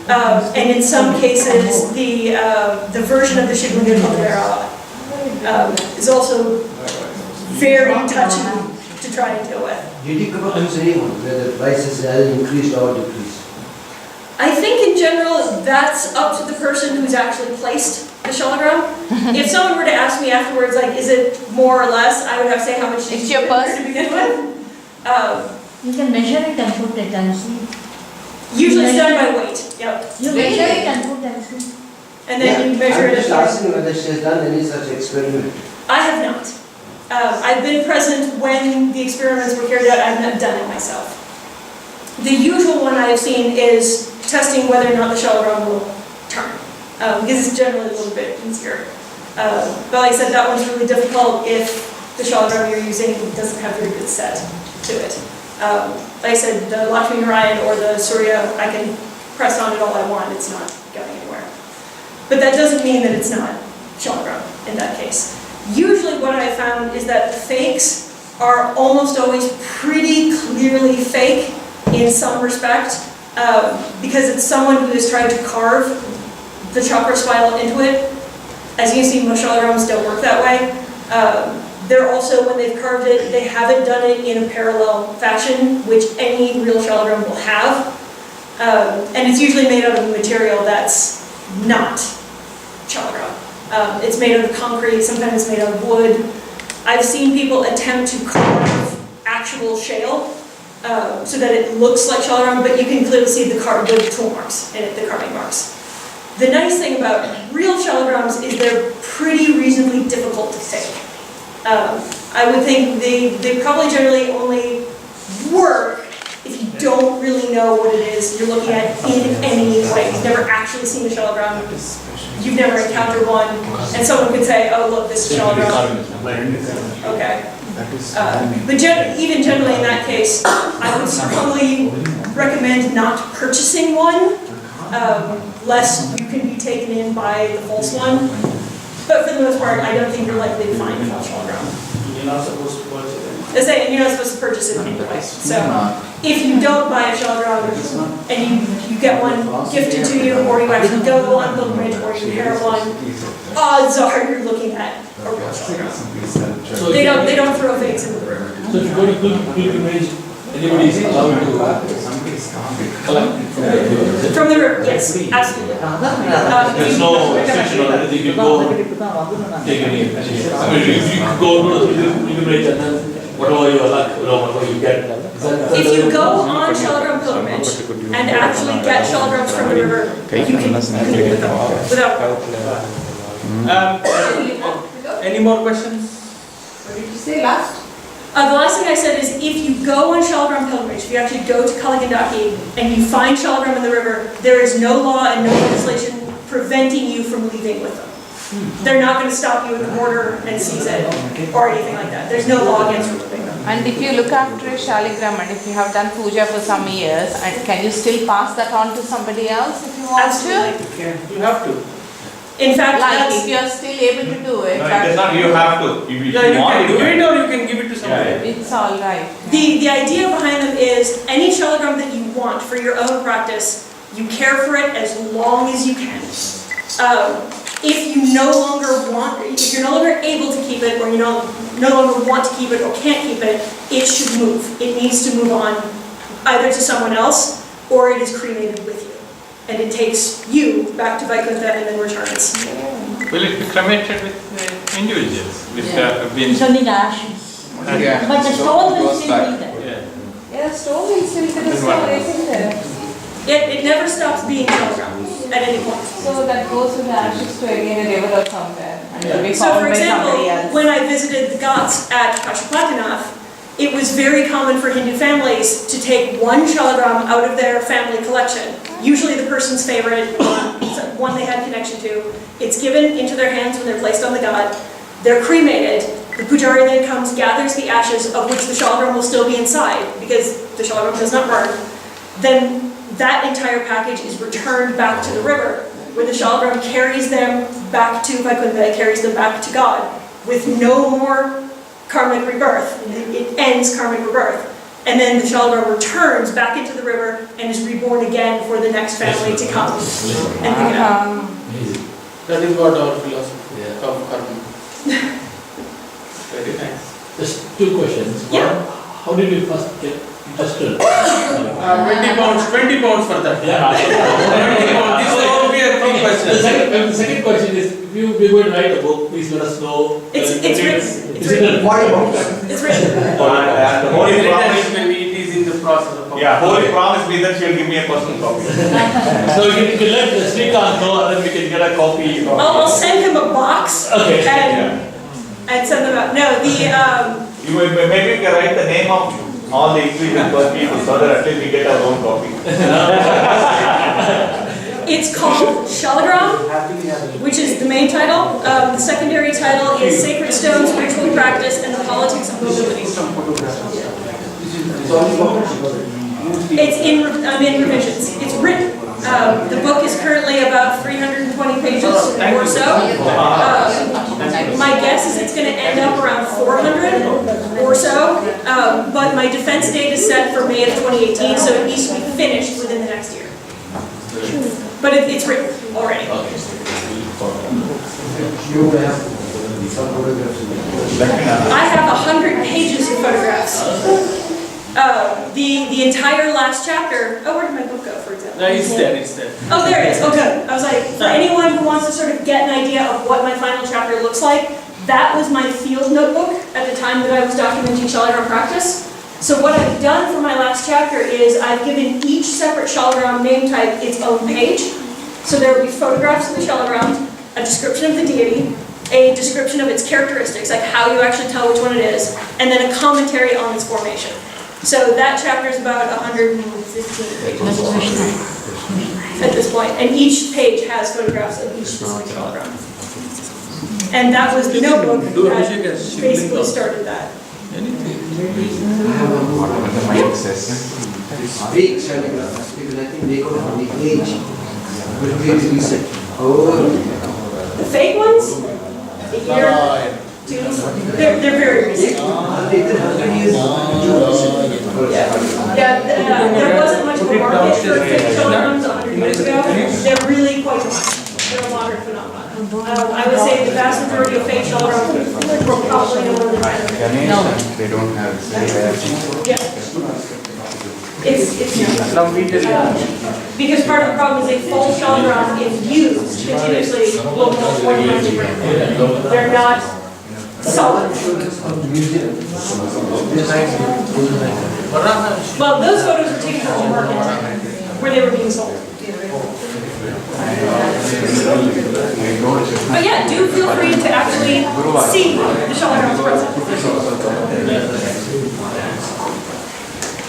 And in some cases, the version of the Shivlinga called Verala is also very touchy to try and deal with. Did you come across anyone where the prices has increased or decreased? I think in general, that's up to the person who's actually placed the shalagram. If someone were to ask me afterwards, like, is it more or less, I would have to say how much It's your purse to begin with. You can measure it and put it and see. Usually it's done by weight, yep. You measure it and put and see. And then you measure I'm it. just asking whether she has done any such experiment. I have not. I've been present when the experiments were carried out. I have not done it myself. The usual one I have seen is testing whether or not the shalagram will turn, because it's generally a little bit easier. But like I said, that one's really difficult if the shalagram you're using doesn't have very good set to it. Like I said, the Lakshmi Narayan or the Surya, I can press on it all I want, it's not going anywhere. But that doesn't mean that it's not shalagram in that case. Usually what I found is that the fakes are almost always pretty clearly fake in some respect, because it's someone who has tried to carve the chakra spiral into it. As you can see, most shalagrams don't work that way. They're also, when they've carved it, they haven't done it in a parallel fashion, which any real shalagram will have. And it's usually made out of a material that's not shalagram. It's made out of concrete, sometimes it's made out of wood. I've seen people attempt to carve actual shale so that it looks like shalagram, but you can clearly see the tool marks in it, the carving marks. The nice thing about real shalagrams is they're pretty reasonably difficult to fake. I would think they probably generally only work if you don't really know what it is you're looking at in any way. You've never actually seen a shalagram, you've never encountered one, and someone could say, oh look, this is shalagram. Okay. But even generally in that case, I would strongly recommend not purchasing one, lest you can be taken in by the false one. But for the most part, I don't think you're likely to find a false shalagram. You're not supposed to purchase it. I say, and you're not supposed to purchase it anyway. So if you don't buy a shalagram and you get one gifted to you, or you actually go on pilgrimage, or you inherit one, odds are you're looking at a real shalagram. They don't throw fakes in the river. So if you go to pilgrimage, anybody is allowed to collect From the river, yes, absolutely. There's no restriction on anything, you go take any. I mean, you go to the pilgrimage and then whatever your luck, whatever you get. If you go on shalagram pilgrimage and actually get shalagrams from the river, you can leave with them without. Any more questions? What did you say last? The last thing I said is if you go on shalagram pilgrimage, if you actually go to Kaligandaki and you find shalagram in the river, there is no law and no legislation preventing you from leaving with them. They're not going to stop you at the border and seize it or anything like that. There's no law against removing them. And if you look after a shaligram and if you have done puja for some years, and can you still pass that on to somebody else if you want Absolutely. to? You have to. In fact, Like if you are still able to do it, No, it is not, you have to. If you Yeah, you want can to do it or you can give it to somebody. it's all right. the idea behind them is any shalagram that you want for your own practice, you care for it as long as you can. If you no longer want, if you're no longer able to keep it, or you no longer want to keep it or can't keep it, it should move. It needs to move on either to someone else or it is cremated with you. And it takes you back to Vaikuntha and then returns. Will it be cremated with individuals? With It's only the ashes. But the stone will still be there. Yeah, stone will still be there. It never stops being shalagram at any point. So that goes with the ashes to again a river or somewhere and it will be So found for by somebody example, else. when I visited the Ghats at Pashupatinath, it was very common for Hindu families to take one shalagram out of their family collection, usually the person's favorite, one they had connection to. It's given into their hands when they're placed on the ghat. They're cremated. The pujari then comes, gathers the ashes, of which the shalagram will still be inside, because the shalagram does not burn. Then that entire package is returned back to the river, where the shalagram carries them back to Vaikuntha, carries them back to God, with no more karmic rebirth. It ends karmic rebirth. And then the shalagram returns back into the river and is reborn again for the next family to come and pick it up. That is what our philosophy of karma. Very nice. Just two questions. Yeah. One, how did you first get interested? 20 pounds for that. Yeah. 20 pounds. This will be a big question. The second question is, if you we going to write a book, please let us know. It's written. It's Is it written. written? It's written. And the holy promise, Maybe it is in the process of. yeah, holy promise me that she'll give me a personal copy. So you can let Srikanth know and then we can get a copy. I'll send him a box Okay. and send them out. No, You maybe you can write the name of all the English and first people so that at least we get our own copy. it's called Shalagram, which is the main title. The secondary title is Sacred Stones, Ritual Practice, and the Politics of Mobility. It's I'm in revisions. It's written. The book is currently about 320 pages or so. My guess is it's going to end up around 400 or so. But my defense date is set for May of 2018, so it needs to be finished within the next year. But it's written already. I have 100 pages of photographs. The entire last chapter. Oh, where did my book go, for example? No, it's there, it's there. Oh, there it is. Oh, good. I was like, for anyone who wants to sort of get an idea of what my final chapter looks like, that was my field notebook at the time that I was documenting Shaligram practice. So what I've done for my last chapter is I've given each separate Shaligram name type its own page. So there will be photographs of the Shaligram, a description of the deity, a description of its characteristics, like how you actually tell which one it is, and then a commentary on its formation. So that chapter is about 115 pages at this point, and each page has photographs of each specific Shaligram. And that was the notebook that basically started that. Whatever the mic says. Fake shaligrams, because I think they got the age. But we reset. The fake ones? A year, two, they're very recent. There wasn't much of a market for fake Shaligrams 100 years ago. They're really quite common. They're a modern phenomenon. I would say the vast majority of fake Shaligrams were probably no more than 500. They don't have the same. Yeah. Because part of the problem is a full Shaligram, if used continuously, will more than they're not solid. Well, those photos were taken from the market where they were being sold. But yeah, do feel free to actually see the Shaligrams present.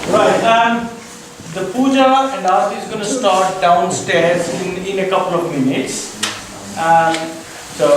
Right, the puja and aarti is going to start downstairs in a couple of minutes. So